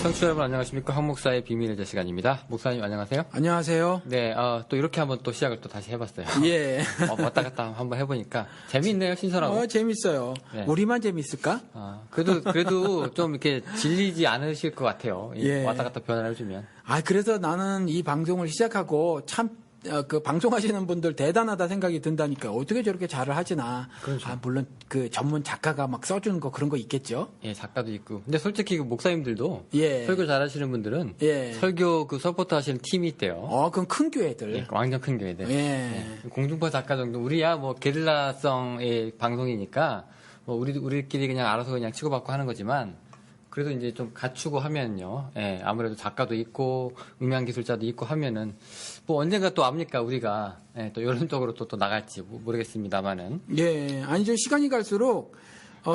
청취자 여러분 안녕하십니까. 황 목사의 비밀의 제 시간입니다. 목사님 안녕하세요. 안녕하세요. 네, 또 이렇게 한번 또 시작을 또 다시 해봤어요. 예. 왔다 갔다 한번 해보니까 재미있네요, 신선하고. 재밌어요. 네. 우리만 재밌을까? 그래도 좀 이렇게 질리지 않으실 것 같아요. 예. 왔다 갔다 변화를 해주면. 그래서 나는 이 방송을 시작하고 참, 방송하시는 분들 대단하다 생각이 든다니까. 어떻게 저렇게 잘을 하지나. 그렇죠. 물론 그 전문 작가가 막 써주는 거 그런 거 있겠죠? 예, 작가도 있고. 근데 솔직히 그 목사님들도 예. 설교 잘하시는 분들은 예. 설교 그 서포트 하시는 팀이 있대요. 그건 큰 교회들. 예, 완전 큰 교회들. 예. 공중파 작가 정도. 우리야 뭐 게릴라성의 방송이니까 뭐 우리끼리 그냥 알아서 그냥 치고받고 하는 거지만 그래도 이제 좀 갖추고 하면요. 예, 아무래도 작가도 있고 음향 기술자도 있고 하면은 뭐 언젠가 또 압니까 우리가 또 이런 쪽으로 또 나갈지 모르겠습니다만은. 예. 좀 시간이 갈수록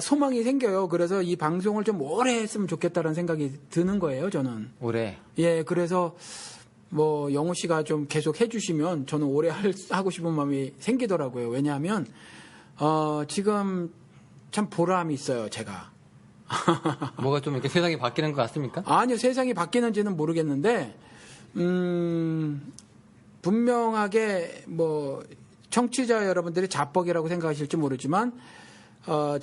소망이 생겨요. 그래서 이 방송을 좀 오래 했으면 좋겠다는 생각이 드는 거예요, 저는. 올해. 예, 그래서 뭐 영호 씨가 좀 계속 해주시면 저는 오래 하고 싶은 마음이 생기더라고요. 왜냐하면 지금 참 보람이 있어요, 제가. 뭐가 좀 이렇게 세상이 바뀌는 것 같습니까? 아니요, 세상이 바뀌는지는 모르겠는데 분명하게 뭐 청취자 여러분들이 자뻑이라고 생각하실지 모르지만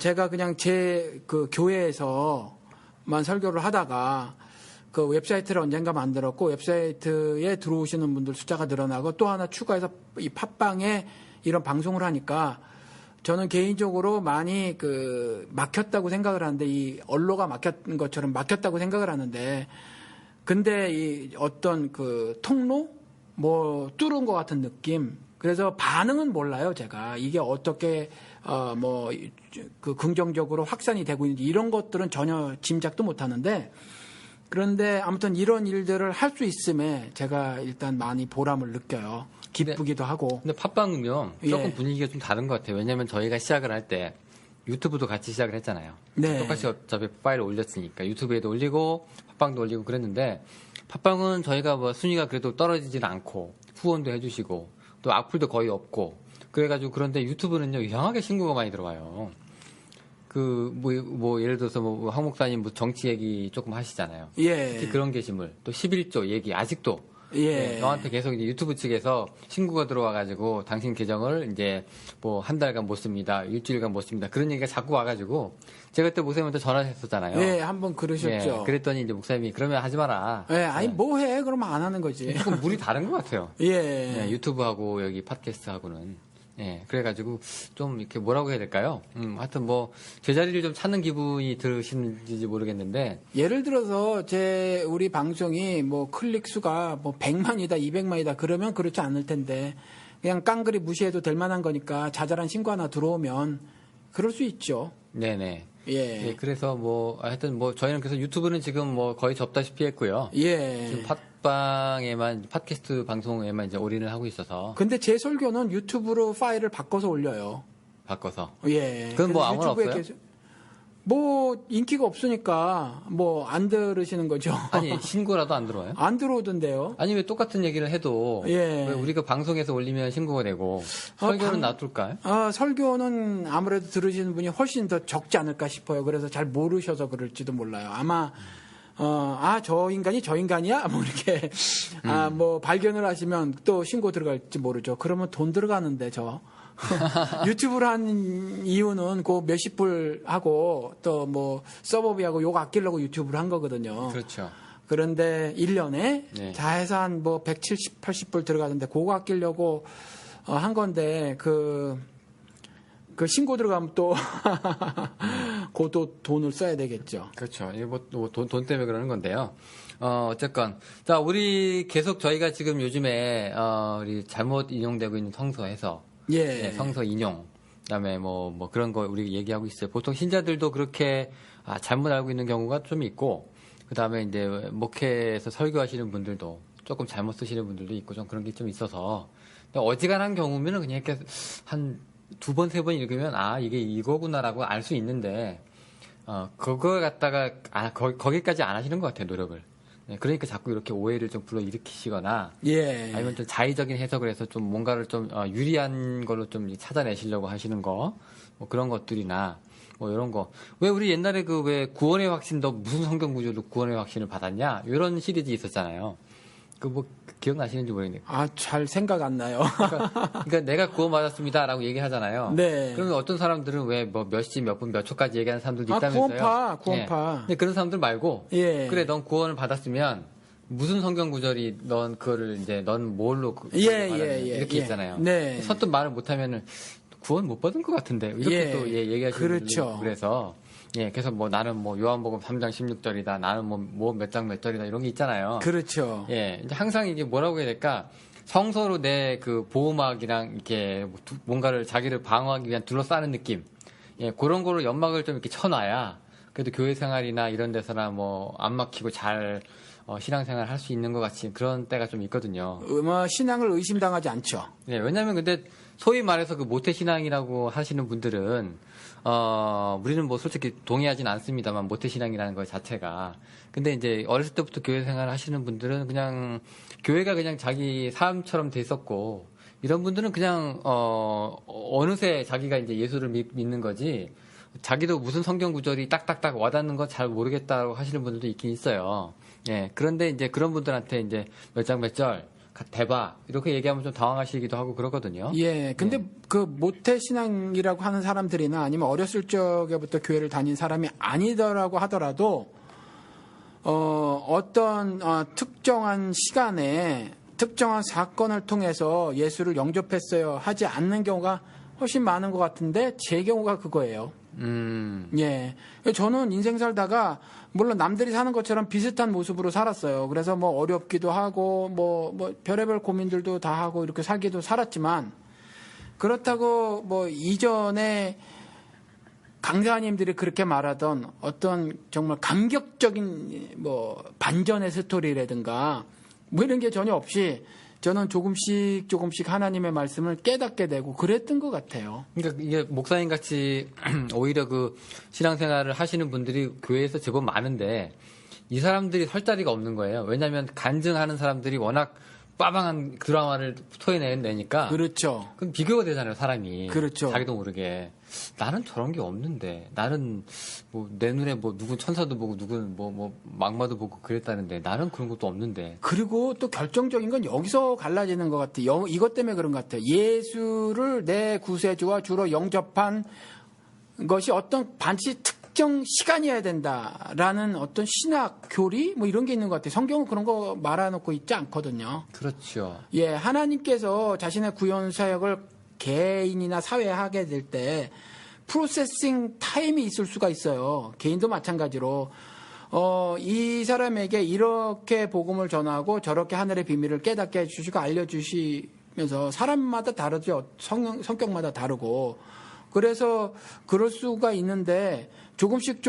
제가 그냥 제 그 교회에서만 설교를 하다가 그 웹사이트를 언젠가 만들었고 웹사이트에 들어오시는 분들 숫자가 늘어나고 또 하나 추가해서 이 팟빵에 이런 방송을 하니까 저는 개인적으로 많이 막혔다고 생각을 하는데 이 언로가 막혔던 것처럼 막혔다고 생각을 하는데 근데 이 어떤 그 통로 뭐 뚫은 것 같은 느낌. 그래서 반응은 몰라요, 제가. 이게 어떻게 그 긍정적으로 확산이 되고 있는지 이런 것들은 전혀 짐작도 못 하는데 그런데 아무튼 이런 일들을 할 수 있음에 제가 일단 많이 보람을 느껴요. 기쁘기도 하고. 근데 팟빵은요, 조금 예. 분위기가 좀 다른 것 같아요. 왜냐면 저희가 시작을 할 때 유튜브도 같이 시작을 했잖아요. 네. 똑같이 어차피 파일을 올렸으니까 유튜브에도 올리고 팟빵도 올리고 그랬는데 팟빵은 저희가 뭐 순위가 그래도 떨어지지는 않고 후원도 해주시고 또 악플도 거의 없고 그래가지고 그런데 유튜브는요 이상하게 신고가 많이 들어와요. 예를 들어서 황 목사님 뭐 정치 얘기 조금 하시잖아요. 예. 특히 그런 게시물 또 11조 얘기 아직도 예. 저한테 계속 이제 유튜브 측에서 신고가 들어와가지고 당신 계정을 이제 뭐 한 달간 못 씁니다, 일주일간 못 씁니다 그런 얘기가 자꾸 와가지고 제가 그때 목사님한테 전화했었잖아요. 예, 한번 그러셨죠. 그랬더니 이제 목사님이 그러면 하지 마라. 예, 뭐해? 그러면 안 하는 거지. 조금 물이 다른 것 같아요. 예. 유튜브하고 여기 팟캐스트하고는. 그래가지고 좀 이렇게 뭐라고 해야 될까요? 하여튼 뭐 제자리를 좀 찾는 기분이 들으시는지 모르겠는데 예를 들어서 우리 방송이 뭐 클릭 수가 뭐 100만이다, 200만이다 그러면 그렇지 않을 텐데 그냥 깡그리 무시해도 될 만한 거니까 자잘한 신고 하나 들어오면 그럴 수 있죠. 네네. 예. 그래서 뭐 하여튼 뭐 저희는 그래서 유튜브는 지금 뭐 거의 접다시피 했고요. 예. 지금 팟캐스트 방송에만 이제 올인을 하고 있어서. 근데 제 설교는 유튜브로 파일을 바꿔서 올려요. 바꿔서. 예. 그건 뭐 아무나 없어요? 뭐 인기가 없으니까 뭐 안 들으시는 거죠. 아니 신고라도 안 들어와요? 안 들어오던데요. 아니 왜 똑같은 얘기를 해도 왜 우리가 방송에서 올리면 신고가 되고 설교는 놔둘까요? 설교는 아무래도 들으시는 분이 훨씬 더 적지 않을까 싶어요. 그래서 잘 모르셔서 그럴지도 몰라요. 아마 저 인간이 저 인간이야? 뭐 이렇게 뭐 발견을 하시면 또 신고 들어갈지 모르죠. 그러면 돈 들어가는데 유튜브를 한 이유는 그 몇십 불 하고 또 뭐 서버비하고 요거 아끼려고 유튜브를 한 거거든요. 그렇죠. 그런데 1년에 자해서 한 뭐 170, 80불 들어가는데 그거 아끼려고 한 건데 그 신고 들어가면 또 그것도 돈을 써야 되겠죠. 그렇죠. 이거 뭐 돈 때문에 그러는 건데요. 어쨌건 자 우리 계속 저희가 지금 요즘에 우리 잘못 인용되고 있는 성서에서 성서 인용, 그다음에 뭐 그런 거 우리 얘기하고 있어요. 보통 신자들도 그렇게 잘못 알고 있는 경우가 좀 있고, 그다음에 이제 목회에서 설교하시는 분들도 조금 잘못 쓰시는 분들도 있고 좀 그런 게 좀 있어서 어지간한 경우면은 그냥 이렇게 한 두 번, 세 번 읽으면 이게 이거구나라고 알 수 있는데 그거 갖다가 거기까지 안 하시는 것 같아요, 노력을. 그러니까 자꾸 이렇게 오해를 좀 불러일으키시거나 아니면 좀 자의적인 해석을 해서 좀 뭔가를 좀 유리한 걸로 좀 찾아내시려고 하시는 거, 뭐 그런 것들이나 뭐 이런 거. 왜 우리 옛날에 그 왜 구원의 확신 너 무슨 성경 구조로 구원의 확신을 받았냐? 이런 시리즈 있었잖아요. 그 뭐 기억나시는지 모르겠네요. 아, 잘 생각 안 나요. 그러니까 내가 구원받았습니다라고 얘기하잖아요. 네. 그러면 어떤 사람들은 왜 뭐 몇 시, 몇 분, 몇 초까지 얘기하는 사람들도 있다면서요. 구원파. 예. 근데 그런 사람들 말고 예. 그래 넌 구원을 받았으면 무슨 성경 구절이 넌 그거를 이제 넌 뭘로 이렇게 있잖아요. 네. 선뜻 말을 못하면은 구원 못 받은 것 같은데 이렇게 또 얘기하시는 그렇죠. 분들이 그래서 그래서 뭐 나는 뭐 요한복음 3장 16절이다. 나는 뭐 몇 장 몇 절이다. 이런 게 있잖아요. 그렇죠. 이제 항상 이게 뭐라고 해야 될까? 성서로 내 그 보호막이랑 이렇게 뭔가를 자기를 방어하기 위한 둘러싸는 느낌. 그런 거로 연막을 좀 이렇게 쳐놔야 그래도 교회 생활이나 이런 데서나 뭐 안 막히고 잘 신앙생활 할 수 있는 것 같이 그런 때가 좀 있거든요. 신앙을 의심당하지 않죠. 왜냐하면 근데 소위 말해서 그 모태신앙이라고 하시는 분들은 우리는 뭐 솔직히 동의하진 않습니다만 모태신앙이라는 것 자체가. 근데 이제 어렸을 때부터 교회 생활 하시는 분들은 그냥 교회가 그냥 자기 삶처럼 돼 있었고 이런 분들은 그냥 어느새 자기가 이제 예수를 믿는 거지. 자기도 무슨 성경 구절이 딱딱딱 와닿는 거 잘 모르겠다고 하시는 분들도 있긴 있어요. 그런데 이제 그런 분들한테 이제 몇 장 몇 절 대박 이렇게 얘기하면 좀 당황하시기도 하고 그러거든요. 근데 그 모태신앙이라고 하는 사람들이나 아니면 어렸을 적에부터 교회를 다닌 사람이 아니더라고 하더라도 어떤 특정한 시간에 특정한 사건을 통해서 예수를 영접했어요 하지 않는 경우가 훨씬 많은 것 같은데 제 경우가 그거예요. 저는 인생 살다가 물론 남들이 사는 것처럼 비슷한 모습으로 살았어요. 그래서 뭐 어렵기도 하고 뭐 별의별 고민들도 다 하고 이렇게 살기도 살았지만 그렇다고 뭐 이전에 강사님들이 그렇게 말하던 어떤 정말 감격적인 뭐 반전의 스토리라든가 뭐 이런 게 전혀 없이 저는 조금씩 하나님의 말씀을 깨닫게 되고 그랬던 것 같아요. 그러니까 이게 목사님 같이 오히려 그 신앙생활을 하시는 분들이 교회에서 제법 많은데 이 사람들이 설 자리가 없는 거예요. 왜냐하면 간증하는 사람들이 워낙 빠방한 드라마를 토해내니까. 그렇죠. 그럼 비교가 되잖아요, 사람이. 그렇죠. 자기도 모르게. 나는 저런 게 없는데. 나는 뭐 내 눈에 뭐 누군 천사도 보고 누군 뭐 막마도 보고 그랬다는데 나는 그런 것도 없는데. 그리고 또 결정적인 건 여기서 갈라지는 것 같아요. 이것 때문에 그런 것 같아요. 예수를 내 구세주와 주로 영접한 것이 어떤 반드시 특정 시간이어야 된다라는 어떤 신학 교리 뭐 이런 게 있는 것 같아요. 성경은 그런 거 말아놓고 있지 않거든요. 그렇죠. 하나님께서 자신의 구원 사역을 개인이나 사회에 하게 될 때 프로세싱 타임이 있을 수가 있어요. 개인도 마찬가지로 이 사람에게 이렇게 복음을 전하고 저렇게 하늘의 비밀을 깨닫게 해주시고 알려주시면서 사람마다 다르죠. 성격마다 다르고 그래서 그럴 수가 있는데 조금씩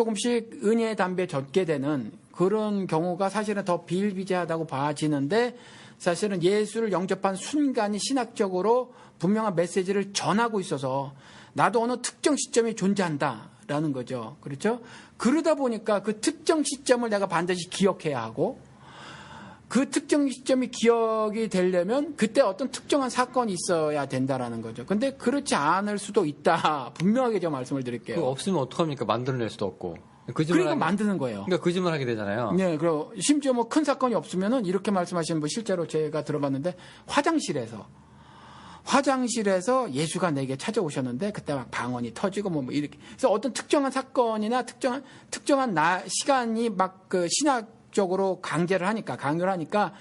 은혜의 담배에 젖게 되는 그런 경우가 사실은 더 비일비재하다고 봐지는데 사실은 예수를 영접한 순간이 신학적으로 분명한 메시지를 전하고 있어서 나도 어느 특정 시점에 존재한다라는 거죠. 그렇죠? 그러다 보니까 그 특정 시점을 내가 반드시 기억해야 하고 그 특정 시점이 기억이 되려면 그때 어떤 특정한 사건이 있어야 된다라는 거죠. 근데 그렇지 않을 수도 있다. 분명하게 제가 말씀을 드릴게요. 그거 없으면 어떡합니까? 만들어낼 수도 없고. 그러니까 만드는 거예요. 그러니까 거짓말 하게 되잖아요. 그리고 심지어 뭐 큰 사건이 없으면은 이렇게 말씀하시는 분 실제로 제가 들어봤는데 화장실에서 예수가 내게 찾아오셨는데 그때 막 방언이 터지고 뭐 이렇게. 그래서 어떤 특정한 사건이나 특정한 시간이 막 그 신학적으로 강요를 하니까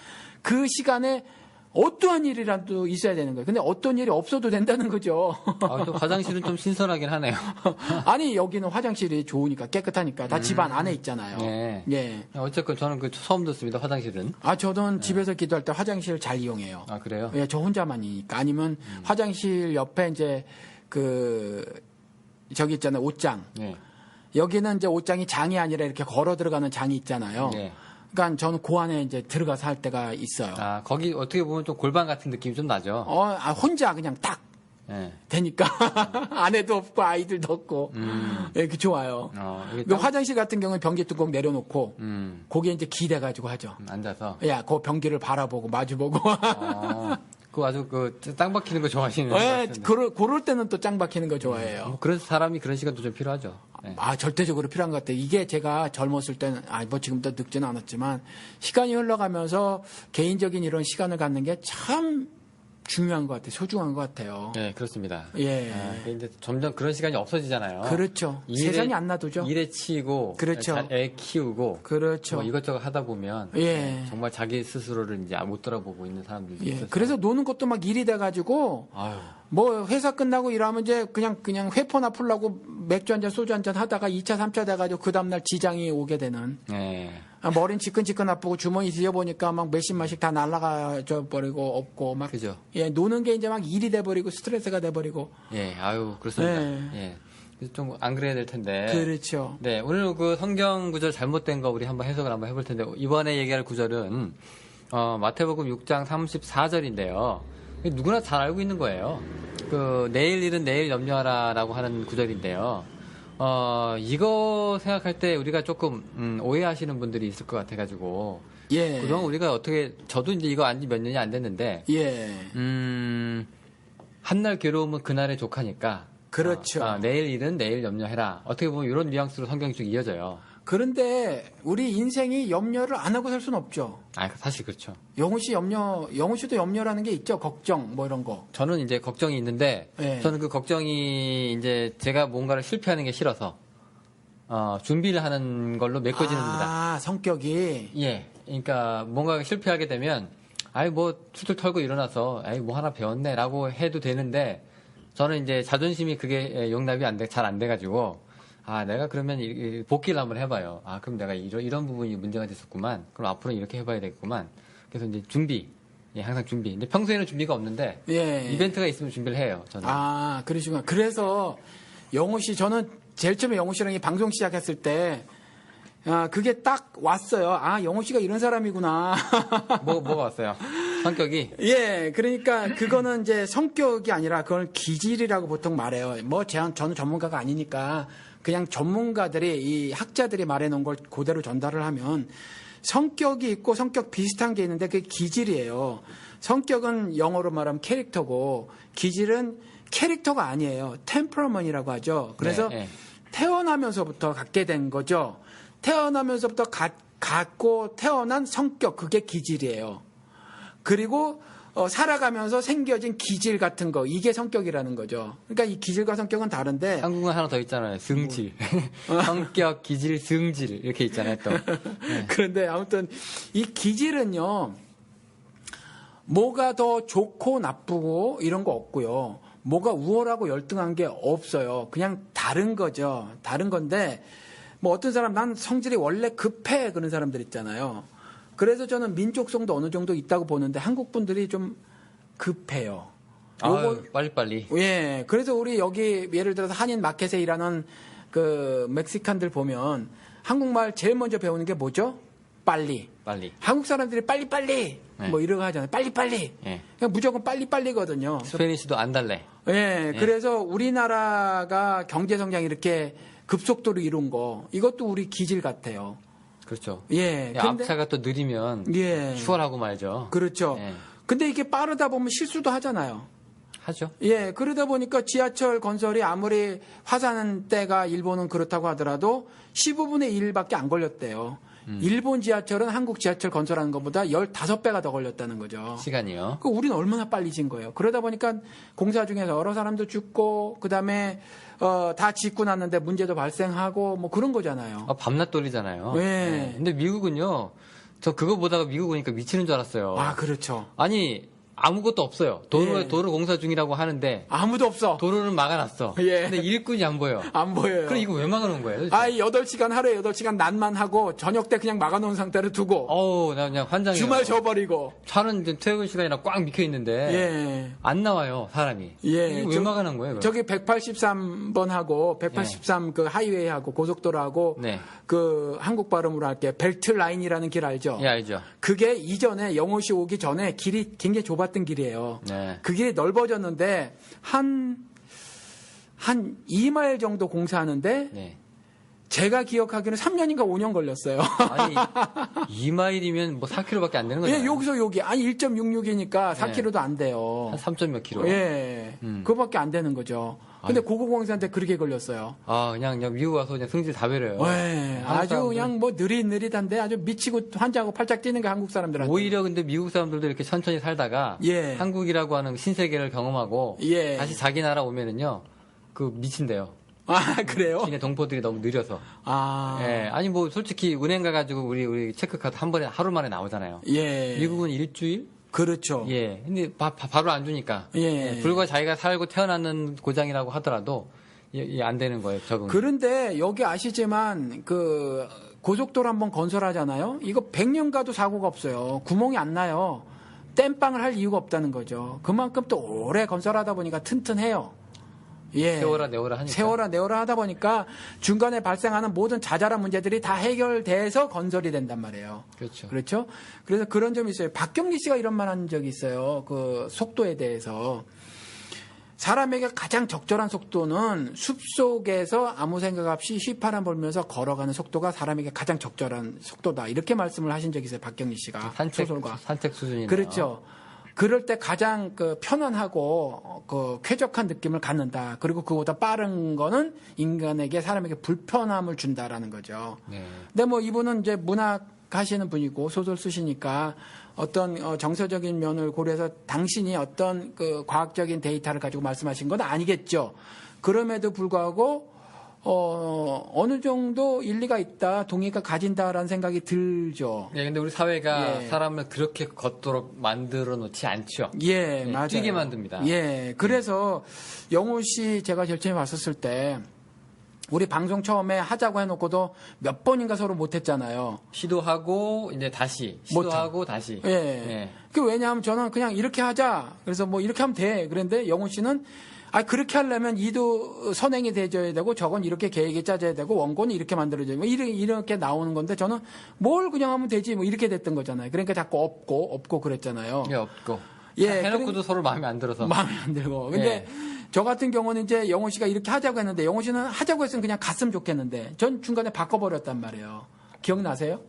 그 시간에 어떠한 일이라도 있어야 되는 거예요. 근데 어떤 일이 없어도 된다는 거죠. 또 화장실은 좀 신선하긴 하네요. 아니 여기는 화장실이 좋으니까 깨끗하니까 다 집안 안에 있잖아요. 어쨌건 저는 그 처음 듣습니다. 화장실은. 저는 집에서 기도할 때 화장실 잘 이용해요. 그래요? 저 혼자만이니까. 아니면 화장실 옆에 이제 저기 있잖아요. 옷장. 여기는 이제 옷장이 장이 아니라 이렇게 걸어 들어가는 장이 있잖아요. 그러니까 저는 그 안에 이제 들어가서 할 때가 있어요. 거기 어떻게 보면 좀 골방 같은 느낌이 좀 나죠. 혼자 그냥 딱 되니까 아내도 없고 아이들도 없고 그 좋아요. 화장실 같은 경우는 변기 뚜껑 내려놓고 거기에 이제 기대가지고 하죠. 앉아서. 그 변기를 바라보고 마주보고. 그 아주 땅 박히는 거 좋아하시는 것 네, 같은데. 그럴 때는 또 짱 박히는 거 좋아해요. 뭐 그런 사람이 그런 시간도 좀 필요하죠. 네. 절대적으로 필요한 것 같아요. 이게 제가 젊었을 때는, 뭐 지금도 늙지는 않았지만, 시간이 흘러가면서 개인적인 이런 시간을 갖는 게 참 중요한 것 같아요. 소중한 것 같아요. 네, 그렇습니다. 예. 이제 점점 그런 시간이 없어지잖아요. 그렇죠. 세상이 안 놔두죠. 일에 치이고, 그렇죠. 애 키우고, 그렇죠. 뭐 이것저것 하다 보면 예. 정말 자기 스스로를 이제 못 돌아보고 있는 사람들이 예. 있어서. 그래서 노는 것도 막 일이 돼가지고, 아유. 뭐 회사 끝나고 일하면 이제 그냥 회포나 풀라고 맥주 한 잔 소주 한 잔 하다가 2차 3차 돼가지고 그 다음날 지장이 오게 되는 네. 머리는 지끈지끈 아프고 주머니 뒤져보니까 막 몇십만씩 다 날아가져 버리고 없고 막 그죠. 예, 노는 게 이제 막 일이 돼버리고 스트레스가 돼버리고 예, 아유, 그렇습니다. 네. 예. 그래서 좀 안 그래야 될 텐데. 그렇죠. 네, 오늘 그 성경 구절 잘못된 거 우리 한번 해석을 한번 해볼 텐데, 이번에 얘기할 구절은, 마태복음 6장 34절인데요. 누구나 잘 알고 있는 거예요. 내일 일은 내일 염려하라라고 하는 구절인데요. 이거 생각할 때 우리가 조금, 오해하시는 분들이 있을 것 같아가지고. 예. 그동안 우리가 저도 이제 이거 안지 몇 년이 안 됐는데. 예. 한날 괴로움은 그날의 족하니까. 그렇죠. 내일 일은 내일 염려해라. 어떻게 보면 이런 뉘앙스로 성경이 쭉 이어져요. 그런데 우리 인생이 염려를 안 하고 살 수는 없죠. 사실 그렇죠. 영우 씨도 염려라는 게 있죠. 걱정 뭐 이런 거. 저는 이제 걱정이 있는데, 예. 저는 그 걱정이 이제 제가 뭔가를 실패하는 게 싫어서, 준비를 하는 걸로 메꿔지는 겁니다. 성격이. 예. 그러니까 뭔가 실패하게 되면, 뭐 툴툴 털고 일어나서, 뭐 하나 배웠네라고 해도 되는데, 저는 이제 자존심이 그게 용납이 잘 안 돼가지고, 내가 그러면 복귀를 한번 해봐요. 그럼 내가 이런 부분이 문제가 됐었구만. 그럼 앞으로 이렇게 해봐야 되겠구만. 그래서 이제 준비. 예, 항상 준비. 근데 평소에는 준비가 없는데, 예. 이벤트가 있으면 준비를 해요, 저는. 그러시구나. 그래서 영우 씨, 저는 제일 처음에 영우 씨랑 이 방송 시작했을 때, 그게 딱 왔어요. 영우 씨가 이런 사람이구나. 뭐가 왔어요? 성격이? 예, 그러니까 그거는 이제 성격이 아니라 그걸 기질이라고 보통 말해요. 저는 전문가가 아니니까 그냥 전문가들이, 이 학자들이 말해놓은 걸 그대로 전달을 하면 성격이 있고 성격 비슷한 게 있는데 그게 기질이에요. 성격은 영어로 말하면 캐릭터고 기질은 캐릭터가 아니에요. 템퍼러먼이라고 하죠. 그래서 네. 태어나면서부터 갖게 된 거죠. 태어나면서부터 갖고 태어난 성격, 그게 기질이에요. 그리고 살아가면서 생겨진 기질 같은 거, 이게 성격이라는 거죠. 그러니까 이 기질과 성격은 다른데. 한국은 하나 더 있잖아요. 승질. 성격, 기질, 승질. 이렇게 있잖아요, 또. 네. 그런데 아무튼 이 기질은요, 뭐가 더 좋고 나쁘고 이런 거 없고요. 뭐가 우월하고 열등한 게 없어요. 그냥 다른 거죠. 다른 건데, 뭐 어떤 사람, 난 성질이 원래 급해. 그런 사람들 있잖아요. 그래서 저는 민족성도 어느 정도 있다고 보는데 한국 분들이 좀 급해요. 빨리빨리. 예. 그래서 우리 여기 예를 들어서 한인 마켓에 일하는 그 멕시칸들 보면 한국말 제일 먼저 배우는 게 뭐죠? 빨리. 한국 사람들이 빨리빨리 네. 뭐 이러고 하잖아요. 빨리빨리. 네. 그냥 무조건 빨리빨리거든요. 스페니쉬도 안 달래. 예. 그래서 우리나라가 경제 성장이 이렇게 급속도로 이룬 거, 이것도 우리 기질 같아요. 그렇죠. 예. 근데 앞차가 또 느리면 예. 추월하고 말죠. 그렇죠. 예. 근데 이게 빠르다 보면 실수도 하잖아요. 하죠. 예. 그러다 보니까 지하철 건설이 아무리 화산 때가 일본은 그렇다고 하더라도 15분의 1밖에 안 걸렸대요. 일본 지하철은 한국 지하철 건설하는 것보다 15배가 더 걸렸다는 거죠. 시간이요. 우리는 얼마나 빨리 진 거예요. 그러다 보니까 공사 중에서 여러 사람도 죽고, 그 다음에 다 짓고 났는데 문제도 발생하고 뭐 그런 거잖아요. 밤낮 돌리잖아요. 예. 네. 근데 미국은요, 저 그거 보다가 미국 오니까 미치는 줄 알았어요. 그렇죠. 아니, 아무것도 없어요. 예. 도로 공사 중이라고 하는데 아무도 없어. 도로는 막아놨어. 예. 근데 일꾼이 안 보여. 안 보여요. 그럼 이거 왜 막아놓은 거예요? 도대체? 8시간, 하루에 8시간 난만 하고 저녁 때 그냥 막아놓은 상태로 두고 나 그냥 환장해요. 주말 줘버리고. 차는 이제 퇴근 시간이랑 꽉 막혀 있는데 예. 안 나와요, 사람이. 예. 이거 왜 막아놓은 거예요? 그럼? 저기 183번하고 183 그 하이웨이하고 고속도로하고 네. 그 한국 발음으로 할게요. 벨트 라인이라는 길 알죠? 예, 알죠. 그게 이전에 영호시 오기 전에 길이 굉장히 좁았던 길이에요. 네. 그 길이 넓어졌는데 한 2마일 정도 공사하는데 네. 제가 기억하기로는 3년인가 5년 걸렸어요. 아니 2마일이면 뭐 4km밖에 안 되는 거잖아요. 예, 여기서 여기 아니 1.66이니까 4km도 안 돼요. 한 3점 몇 킬로. 예, 그거밖에 안 되는 거죠. 근데 고고공사한테 그렇게 걸렸어요. 아 그냥 미국 와서 그냥 승질 다 베려요. 네, 아주 그냥 뭐 느릿느릿한데 아주 미치고 환장하고 팔짝 뛰는 게 한국 사람들한테. 오히려 근데 미국 사람들도 이렇게 천천히 살다가 예. 한국이라고 하는 신세계를 경험하고 예. 다시 자기 나라 오면은요 그 미친대요. 아 그래요? 시내 동포들이 너무 느려서. 아, 예, 아니 뭐 솔직히 은행 가가지고 우리 체크카드 한 번에 하루 만에 나오잖아요. 예, 미국은 일주일? 그렇죠. 예, 근데 바로 안 주니까. 예. 불과 자기가 살고 태어나는 고장이라고 하더라도 안 되는 거예요, 적응. 그런데 여기 아시지만 그 고속도로 한번 건설하잖아요. 이거 100년 가도 사고가 없어요. 구멍이 안 나요. 땜빵을 할 이유가 없다는 거죠. 그만큼 또 오래 건설하다 보니까 튼튼해요. 예. 세워라 내워라 하니까. 세워라 내워라 하다 보니까 중간에 발생하는 모든 자잘한 문제들이 다 해결돼서 건설이 된단 말이에요. 그렇죠. 그렇죠? 그래서 그런 점이 있어요. 박경리 씨가 이런 말 한 적이 있어요. 그 속도에 대해서. 사람에게 가장 적절한 속도는 숲속에서 아무 생각 없이 휘파람 불면서 걸어가는 속도가 사람에게 가장 적절한 속도다. 이렇게 말씀을 하신 적이 있어요. 박경리 씨가. 소설가. 산책 수준이네요. 그렇죠. 그럴 때 가장 그 편안하고 그 쾌적한 느낌을 갖는다. 그리고 그보다 빠른 거는 인간에게 사람에게 불편함을 준다라는 거죠. 네. 근데 뭐 이분은 이제 문학 하시는 분이고 소설 쓰시니까 어떤 정서적인 면을 고려해서 당신이 어떤 그 과학적인 데이터를 가지고 말씀하신 건 아니겠죠. 그럼에도 불구하고 어느 정도 일리가 있다, 동의가 가진다라는 생각이 들죠. 예, 근데 우리 사회가 예. 사람을 그렇게 걷도록 만들어 놓지 않죠. 예, 예, 맞아요. 뛰게 만듭니다. 예, 그래서 영호 씨 제가 절친이 왔었을 때 우리 방송 처음에 하자고 해놓고도 몇 번인가 서로 못했잖아요. 시도하고 이제 다시 시도하고 다시. 예. 예. 그 왜냐하면 저는 그냥 이렇게 하자. 그래서 뭐 이렇게 하면 돼. 그런데 영호 씨는 그렇게 하려면 이도 선행이 돼줘야 되고 저건 이렇게 계획이 짜져야 되고 원고는 이렇게 만들어져야 되고 이렇게 나오는 건데 저는 뭘 그냥 하면 되지 뭐 이렇게 됐던 거잖아요. 그러니까 자꾸 없고 그랬잖아요. 예, 없고. 예, 해놓고도 서로 마음에 안 들어서. 마음에 안 들고. 근데 저 같은 경우는 이제 영호 씨가 이렇게 하자고 했는데 영호 씨는 하자고 했으면 그냥 갔으면 좋겠는데 전 중간에 바꿔버렸단 말이에요. 기억나세요?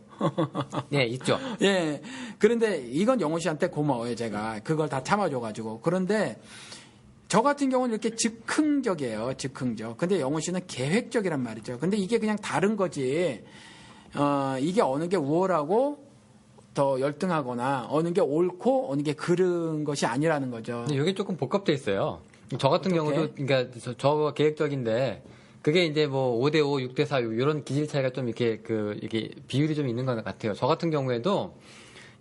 예, 있죠. 예. 그런데 이건 영호 씨한테 고마워요, 제가. 그걸 다 참아줘가지고. 그런데 저 같은 경우는 이렇게 즉흥적이에요, 즉흥적. 근데 영호 씨는 계획적이란 말이죠. 근데 이게 그냥 다른 거지. 이게 어느 게 우월하고 더 열등하거나 어느 게 옳고 어느 게 그른 것이 아니라는 거죠. 근데 이게 조금 복합돼 있어요. 저 같은 어떻게? 경우도, 그러니까 저 계획적인데, 그게 이제 뭐 5대5, 6대4, 이런 기질 차이가 좀 이렇게 이게 비율이 좀 있는 것 같아요. 저 같은 경우에도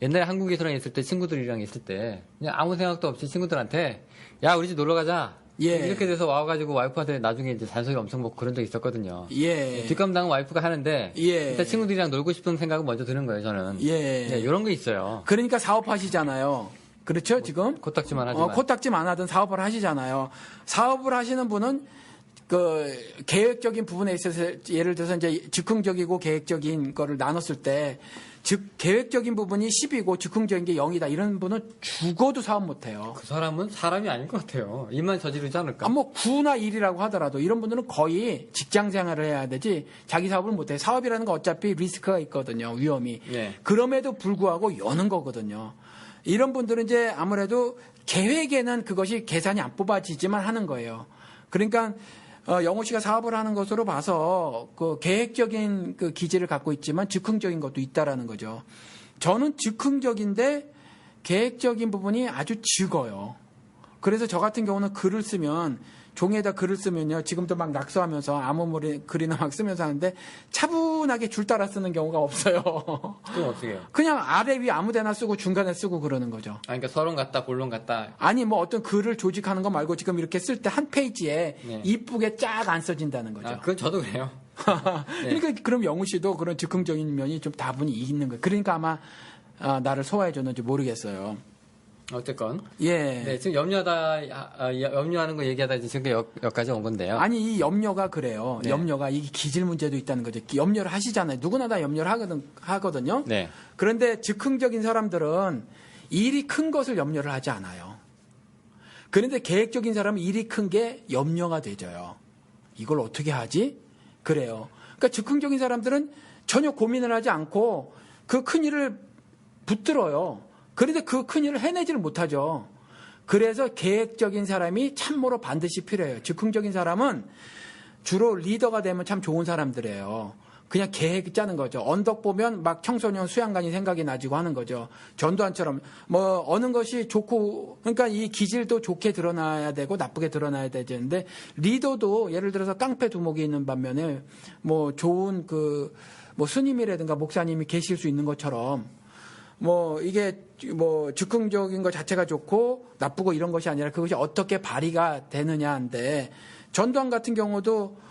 옛날에 한국에서랑 있을 때 친구들이랑 있을 때 그냥 아무 생각도 없이 친구들한테 야, 우리 집 놀러 가자. 예. 이렇게 돼서 와가지고 와이프한테 나중에 이제 잔소리 엄청 먹고 그런 적 있었거든요. 예. 뒷감당은 와이프가 하는데 예. 일단 친구들이랑 놀고 싶은 생각은 먼저 드는 거예요, 저는. 예. 네, 이런 게 있어요. 그러니까 사업하시잖아요. 그렇죠, 지금? 코딱지만 하지만. 코딱지만 하든 사업을 하시잖아요. 사업을 하시는 분은 그 계획적인 부분에 있어서 예를 들어서 이제 즉흥적이고 계획적인 거를 나눴을 때 계획적인 부분이 10이고 즉흥적인 게 0이다. 이런 분은 죽어도 사업 못 해요. 그 사람은 사람이 아닌 것 같아요. 일만 저지르지 않을까? 뭐 9나 1이라고 하더라도 이런 분들은 거의 직장 생활을 해야 되지 자기 사업을 못 해요. 사업이라는 건 어차피 리스크가 있거든요. 위험이. 네. 그럼에도 불구하고 여는 거거든요. 이런 분들은 이제 아무래도 계획에는 그것이 계산이 안 뽑아지지만 하는 거예요. 그러니까 영호 씨가 사업을 하는 것으로 봐서 그 계획적인 그 기질을 갖고 있지만 즉흥적인 것도 있다라는 거죠. 저는 즉흥적인데 계획적인 부분이 아주 적어요. 그래서 저 같은 경우는 글을 쓰면 종이에다 글을 쓰면요. 지금도 막 낙서하면서 아무 글이나 막 쓰면서 하는데 차분하게 줄 따라 쓰는 경우가 없어요. 그럼 어떻게 해요? 그냥 아래 위 아무 데나 쓰고 중간에 쓰고 그러는 거죠. 그러니까 서론 같다, 본론 같다. 아니 뭐 어떤 글을 조직하는 거 말고 지금 이렇게 쓸 때 한 페이지에 네. 이쁘게 쫙 안 써진다는 거죠. 그건 저도 그래요. 그러니까 그럼 영우 씨도 그런 즉흥적인 면이 좀 다분히 있는 거예요. 그러니까 아마 나를 소화해 줬는지 모르겠어요. 어쨌건. 예. 네, 지금 염려하는 거 얘기하다 이제 지금 여기까지 온 건데요. 아니 이 염려가 그래요. 네. 염려가 이게 기질 문제도 있다는 거죠. 염려를 하시잖아요. 누구나 다 염려를 하거든요. 네. 그런데 즉흥적인 사람들은 일이 큰 것을 염려를 하지 않아요. 그런데 계획적인 사람은 일이 큰 게 염려가 되져요. 이걸 어떻게 하지? 그래요. 그러니까 즉흥적인 사람들은 전혀 고민을 하지 않고 그 큰일을 붙들어요. 그런데 그 큰일을 해내지를 못하죠. 그래서 계획적인 사람이 참모로 반드시 필요해요. 즉흥적인 사람은 주로 리더가 되면 참 좋은 사람들이에요. 그냥 계획 짜는 거죠. 언덕 보면 막 청소년 수양관이 생각이 나지고 하는 거죠. 전두환처럼 뭐 어느 것이 좋고, 그러니까 이 기질도 좋게 드러나야 되고 나쁘게 드러나야 되는데, 리더도 예를 들어서 깡패 두목이 있는 반면에 뭐 좋은 뭐 스님이라든가 목사님이 계실 수 있는 것처럼, 뭐 이게 뭐 즉흥적인 것 자체가 좋고 나쁘고 이런 것이 아니라 그것이 어떻게 발휘가 되느냐인데, 전두환 같은 경우도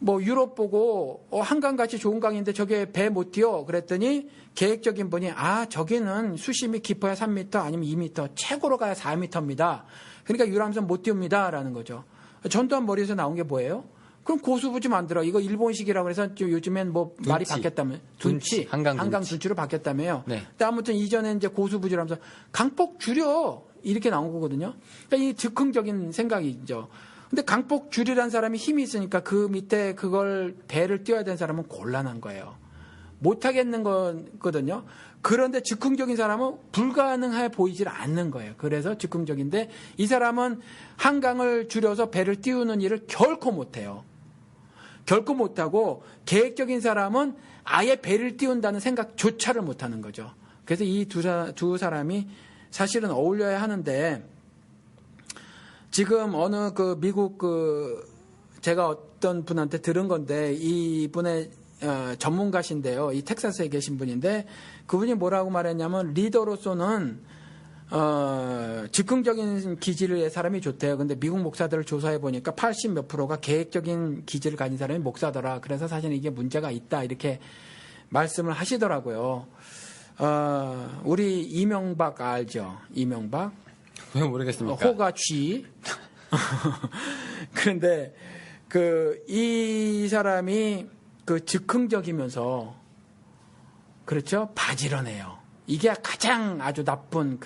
뭐 유럽 보고 한강같이 좋은 강인데 저게 배 못 뛰어 그랬더니 계획적인 분이 저기는 수심이 깊어야 3m 아니면 2m 최고로 가야 4m입니다. 그러니까 유람선 못 띄웁니다 라는 거죠. 전두환 머리에서 나온 게 뭐예요? 그럼 고수부지 만들어. 이거 일본식이라고 해서 요즘엔 뭐 둔치. 말이 바뀌었다면 둔치, 한강 둔치로 바뀌었다며요. 네. 근데 아무튼 이전에 이제 고수부지라면서 강폭 줄여 이렇게 나온 거거든요. 그러니까 이 즉흥적인 생각이죠. 근데 강폭 줄이라는 사람이 힘이 있으니까 그 밑에 그걸 배를 띄워야 되는 사람은 곤란한 거예요. 못 하겠는 거거든요. 그런데 즉흥적인 사람은 불가능해 보이질 않는 거예요. 그래서 즉흥적인데, 이 사람은 한강을 줄여서 배를 띄우는 일을 결코 못 해요. 결코 못 하고, 계획적인 사람은 아예 배를 띄운다는 생각조차를 못 하는 거죠. 그래서 이 두 사람이 사실은 어울려야 하는데, 지금 어느 미국 제가 어떤 분한테 들은 건데, 이분의 전문가신데요. 이 텍사스에 계신 분인데, 그분이 뭐라고 말했냐면, 리더로서는 즉흥적인 기질의 사람이 좋대요. 근데 미국 목사들을 조사해 보니까 80 몇 %가 계획적인 기질을 가진 사람이 목사더라. 그래서 사실 이게 문제가 있다 이렇게 말씀을 하시더라고요. 우리 이명박 알죠? 이명박. 왜 모르겠습니까? 호가 쥐. 그런데 이 사람이 즉흥적이면서, 그렇죠? 바지런해요. 이게 가장 아주 나쁜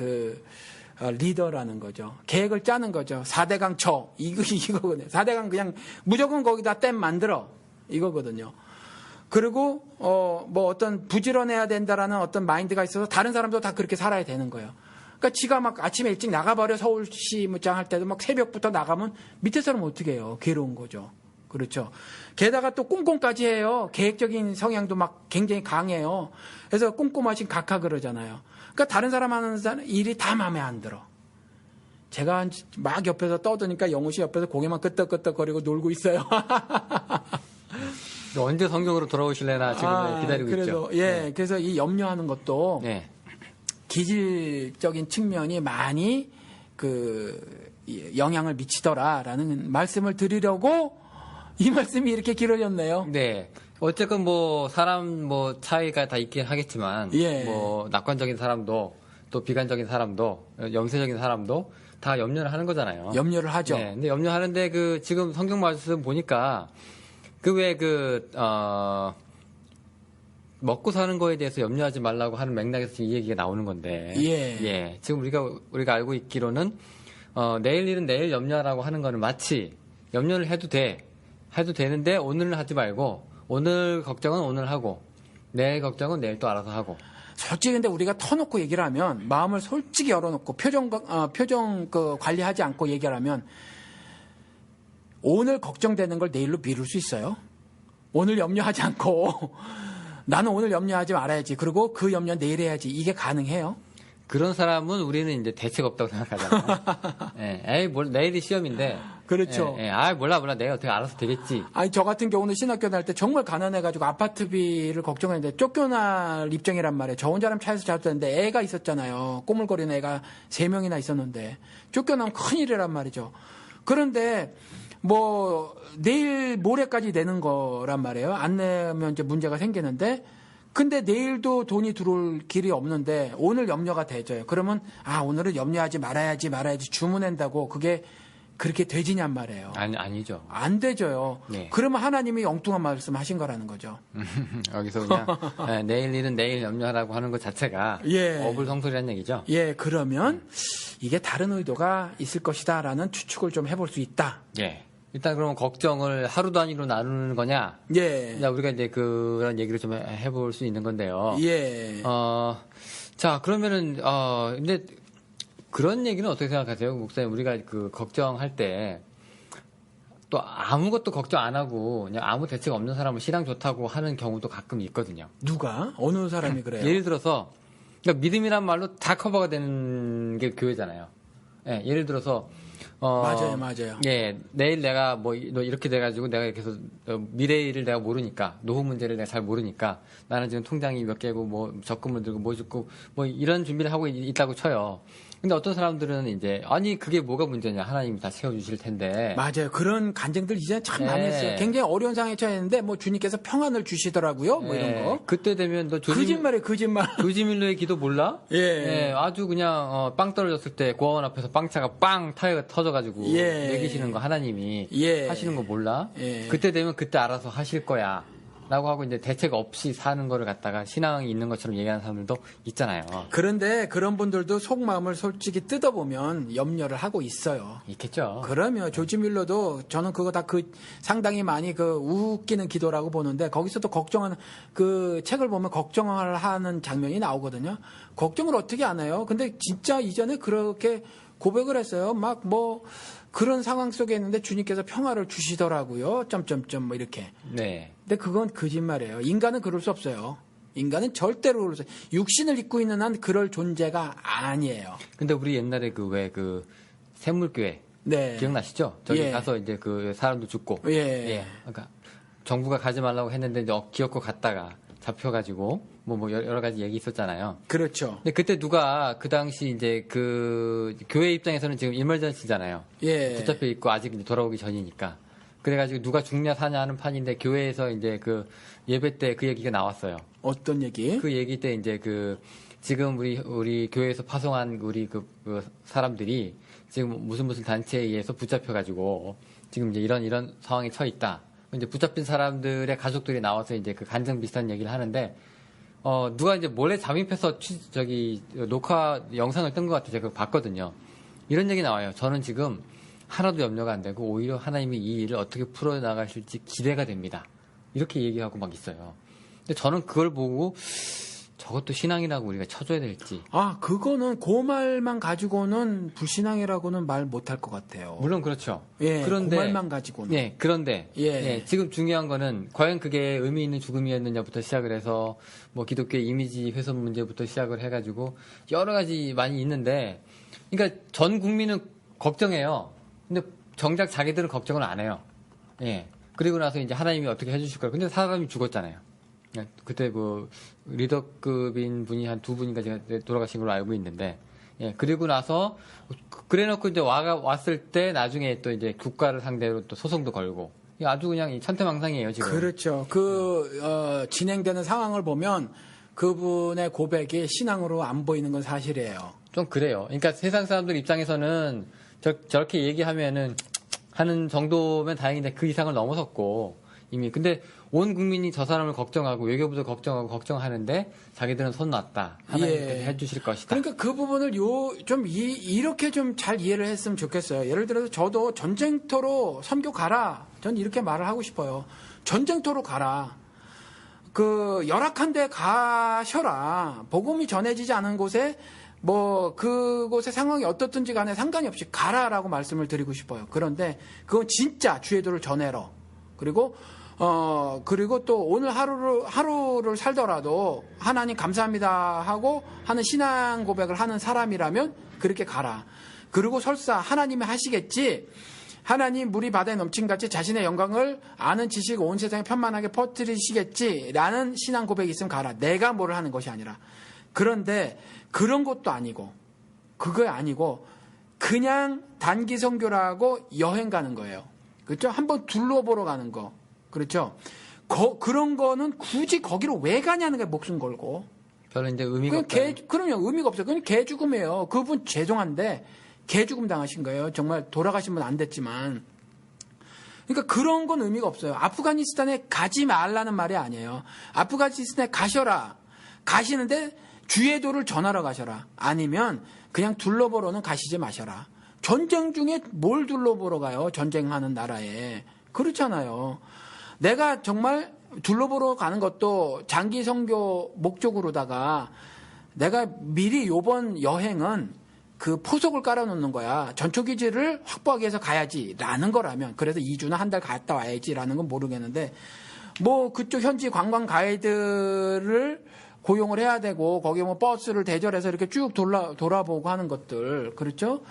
리더라는 거죠. 계획을 짜는 거죠. 4대강 쳐. 이거거든요. 4대강 그냥 무조건 거기다 댐 만들어. 이거거든요. 그리고, 뭐 어떤 부지런해야 된다라는 어떤 마인드가 있어서 다른 사람도 다 그렇게 살아야 되는 거예요. 그러니까 지가 막 아침에 일찍 나가버려. 서울시 무장 할 때도 막 새벽부터 나가면 밑에 사람은 어떻게 해요? 괴로운 거죠. 그렇죠. 게다가 또 꼼꼼까지 해요. 계획적인 성향도 막 굉장히 강해요. 그래서 꼼꼼하신 각하 그러잖아요. 그러니까 다른 사람 하는 일이 다 마음에 안 들어. 제가 막 옆에서 떠드니까 영우 씨 옆에서 고개만 끄떡끄떡거리고 놀고 있어요. 언제 성경으로 돌아오실래나 지금 기다리고 그래서, 있죠. 예, 그래서 이 염려하는 것도 네. 기질적인 측면이 많이 영향을 미치더라라는 말씀을 드리려고 이 말씀이 이렇게 길어졌네요. 네. 어쨌건 뭐 사람 뭐 차이가 다 있긴 하겠지만, 예. 뭐 낙관적인 사람도 또 비관적인 사람도 염세적인 사람도 다 염려를 하는 거잖아요. 염려를 하죠. 네. 근데 염려하는데 지금 성경 말씀 보니까 먹고 사는 거에 대해서 염려하지 말라고 하는 맥락에서 이 얘기가 나오는 건데. 예. 지금 우리가 알고 있기로는 내일 일은 내일 염려하라고 하는 거는 마치 염려를 해도 되는데 오늘은 하지 말고 오늘 걱정은 오늘 하고 내일 걱정은 내일 또 알아서 하고. 솔직히 근데 우리가 터놓고 얘기를 하면, 마음을 솔직히 열어놓고 표정 관리하지 않고 얘기를 하면 오늘 걱정되는 걸 내일로 미룰 수 있어요? 오늘 염려하지 않고 나는 오늘 염려하지 말아야지. 그리고 그 염려 내일 해야지. 이게 가능해요? 그런 사람은 우리는 이제 대책 없다고 생각하잖아요. 예, 내일이 시험인데. 그렇죠. 몰라. 내가 어떻게 알아서 되겠지. 아니, 저 같은 경우는 신학교 다닐 때 정말 가난해가지고 아파트비를 걱정했는데 쫓겨날 입장이란 말이에요. 저 혼자라면 차에서 자도 되는데 애가 있었잖아요. 꼬물거리는 애가 3명이나 있었는데 쫓겨나면 큰일이란 말이죠. 그런데 뭐 내일 모레까지 내는 거란 말이에요. 안 내면 이제 문제가 생기는데, 근데 내일도 돈이 들어올 길이 없는데 오늘 염려가 되져요. 그러면 오늘은 염려하지 말아야지 주문한다고 그게 그렇게 되지냔 말이에요. 아니죠. 안 되져요. 네. 그러면 하나님이 엉뚱한 말씀 하신 거라는 거죠. 여기서 그냥 내일 일은 내일 염려하라고 하는 것 자체가 어불성설이라는 얘기죠. 예, 그러면 이게 다른 의도가 있을 것이다라는 추측을 좀 해볼 수 있다. 예. 일단 그러면 걱정을 하루 단위로 나누는 거냐? 예. 자, 우리가 이제 그런 얘기를 좀 해볼 수 있는 건데요. 예. 자, 그러면은, 근데 그런 얘기는 어떻게 생각하세요? 목사님, 우리가 그 걱정할 때 또 아무것도 걱정 안 하고 그냥 아무 대책 없는 사람은 신앙 좋다고 하는 경우도 가끔 있거든요. 누가? 어느 사람이 그래요? 예를 들어서, 그러니까 믿음이란 말로 다 커버가 되는 게 교회잖아요. 예, 예를 들어서, 맞아요. 예, 내일 내가 뭐 이렇게 돼가지고 내가 이렇게 해서 미래일을 내가 모르니까 노후 문제를 내가 잘 모르니까 나는 지금 통장이 몇 개고 뭐 적금을 들고 뭐 죽고 뭐 이런 준비를 하고 있다고 쳐요. 근데 어떤 사람들은 이제 아니 그게 뭐가 문제냐 하나님이 다 채워주실 텐데. 맞아요. 그런 간증들 이제 참 많이 예. 했어요. 굉장히 어려운 상황에 처해 있는데 뭐 주님께서 평안을 주시더라고요. 뭐 이런 거. 그때 되면 너 거짓말. 조지밀로의 기도 몰라? 예. 아주 그냥 빵 떨어졌을 때 고아원 앞에서 빵차가 빵 타이어가 터져가지고 예. 먹이시는 거 하나님이 예. 하시는 거 몰라? 예. 그때 되면 그때 알아서 하실 거야. 라고 하고 이제 대책 없이 사는 거를 갖다가 신앙이 있는 것처럼 얘기하는 사람들도 있잖아요. 그런데 그런 분들도 속마음을 솔직히 뜯어보면 염려를 하고 있어요. 있겠죠. 그러면 조지 밀러도 저는 그거 다 상당히 많이 웃기는 기도라고 보는데 거기서도 걱정하는 그 책을 보면 걱정을 하는 장면이 나오거든요. 걱정을 어떻게 안 해요? 근데 진짜 이전에 그렇게 고백을 했어요. 막 뭐 그런 상황 속에 있는데 주님께서 평화를 주시더라고요. 점점점 뭐 이렇게. 네. 근데 그건 거짓말이에요. 인간은 그럴 수 없어요. 인간은 절대로 그럴 수 없어요. 육신을 입고 있는 한 그럴 존재가 아니에요. 근데 우리 옛날에 그 샘물교회 네. 기억나시죠? 저기 예. 가서 이제 그 사람도 죽고. 예. 그러니까 정부가 가지 말라고 했는데 이제 기어코 갔다가 잡혀가지고 뭐 여러 가지 얘기 있었잖아요. 그렇죠. 근데 그때 누가 그 당시 이제 그 교회 입장에서는 지금 일멀전시잖아요. 예. 붙잡혀 있고 아직 이제 돌아오기 전이니까. 그래가지고 누가 죽냐 사냐 하는 판인데 교회에서 이제 그 예배 때 그 얘기가 나왔어요. 어떤 얘기? 그 얘기 때 이제 그 지금 우리 교회에서 파송한 우리 그 사람들이 지금 무슨 단체에 의해서 붙잡혀가지고 지금 이제 이런 상황에 처해 있다. 이제 붙잡힌 사람들의 가족들이 나와서 이제 그 간증 비슷한 얘기를 하는데 누가 이제 몰래 잠입해서 녹화 영상을 뜬 것 같아서 제가 그거 봤거든요. 이런 얘기 나와요. 저는 지금 하나도 염려가 안 되고 오히려 하나님이 이 일을 어떻게 풀어나가실지 기대가 됩니다. 이렇게 얘기하고 막 있어요. 근데 저는 그걸 보고 저것도 신앙이라고 우리가 쳐줘야 될지. 그거는 그 말만 가지고는 불신앙이라고는 말 못할 것 같아요. 물론 그렇죠. 예, 그런데 그 말만 가지고는. 예, 그런데 예. 지금 중요한 거는 과연 그게 의미 있는 죽음이었느냐부터 시작을 해서 뭐 기독교 이미지 훼손 문제부터 시작을 해가지고 여러 가지 많이 있는데, 그러니까 전 국민은 걱정해요. 근데 정작 자기들은 걱정을 안 해요. 예. 그리고 나서 이제 하나님이 어떻게 해주실 거예요. 근데 사람이 죽었잖아요. 그때 그 리더급인 분이 한 두 분인가 제가 돌아가신 걸로 알고 있는데, 예, 그리고 나서 그래 놓고 이제 왔을 때 나중에 또 이제 국가를 상대로 또 소송도 걸고, 아주 그냥 천태망상이에요, 지금. 그렇죠. 진행되는 상황을 보면 그분의 고백이 신앙으로 안 보이는 건 사실이에요. 좀 그래요. 그러니까 세상 사람들 입장에서는 저렇게 얘기하면은 하는 정도면 다행인데 그 이상을 넘어섰고, 이미. 근데 온 국민이 저 사람을 걱정하고 외교부도 걱정하는데 자기들은 손 놨다. 하나님께서 해주실 것이다. 그러니까 그 부분을 이렇게 좀 잘 이해를 했으면 좋겠어요. 예를 들어서 저도 전쟁터로 선교 가라. 전 이렇게 말을 하고 싶어요. 전쟁터로 가라. 열악한 데 가셔라. 복음이 전해지지 않은 곳에 그곳의 상황이 어떻든지 간에 상관이 없이 가라라고 말씀을 드리고 싶어요. 그런데 그건 진짜 주의 도를 전해라. 그리고 또 오늘 하루를 살더라도 하나님 감사합니다 하고 하는 신앙 고백을 하는 사람이라면 그렇게 가라. 그리고 설사 하나님이 하시겠지. 하나님 물이 바다에 넘친같이 자신의 영광을 아는 지식 온 세상에 편만하게 퍼뜨리시겠지라는 신앙 고백이 있으면 가라. 내가 뭐를 하는 것이 아니라. 그런데 그런 것도 아니고 그거 아니고 그냥 단기 선교라고 여행 가는 거예요. 그렇죠? 한번 둘러보러 가는 거. 그렇죠? 그런 거는 굳이 거기로 왜 가냐는 게 목숨 걸고. 별로 이제 의미가 없다. 그럼요. 의미가 없어요. 그건 개 죽음이에요. 그분 죄송한데 개 죽음 당하신 거예요. 정말 돌아가신 분 안 됐지만. 그러니까 그런 건 의미가 없어요. 아프가니스탄에 가지 말라는 말이 아니에요. 아프가니스탄에 가셔라. 가시는데 주의 도를 전하러 가셔라. 아니면 그냥 둘러보러는 가시지 마셔라. 전쟁 중에 뭘 둘러보러 가요? 전쟁하는 나라에. 그렇잖아요. 내가 정말 둘러보러 가는 것도 장기 선교 목적으로다가 내가 미리 요번 여행은 그 포석을 깔아놓는 거야. 전초기지를 확보하기 위해서 가야지라는 거라면, 그래서 2주나 한 달 갔다 와야지라는 건 모르겠는데, 뭐 그쪽 현지 관광 가이드를 고용을 해야 되고 거기 뭐 버스를 대절해서 이렇게 쭉 돌아보고 하는 것들, 그렇죠?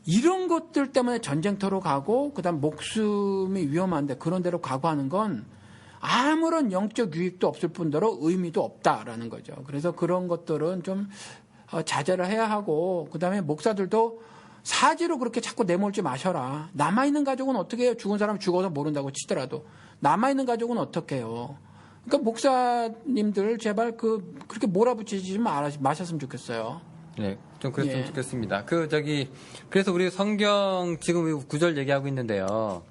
이런 것들 때문에 전쟁터로 가고 그다음 목숨이 위험한데 그런 데로 가고 하는 건 아무런 영적 유익도 없을 뿐더러 의미도 없다라는 거죠. 그래서 그런 것들은 좀 자제를 해야 하고, 그다음에 목사들도 사지로 그렇게 자꾸 내몰지 마셔라. 남아있는 가족은 어떻게 해요? 죽은 사람 죽어서 모른다고 치더라도 남아있는 가족은 어떻게 해요? 그러니까 목사님들 제발 그렇게 몰아붙이지 마셨으면 좋겠어요. 네, 좀 그랬으면 좋겠습니다. 그래서 우리 성경 지금 구절 얘기하고 있는데요.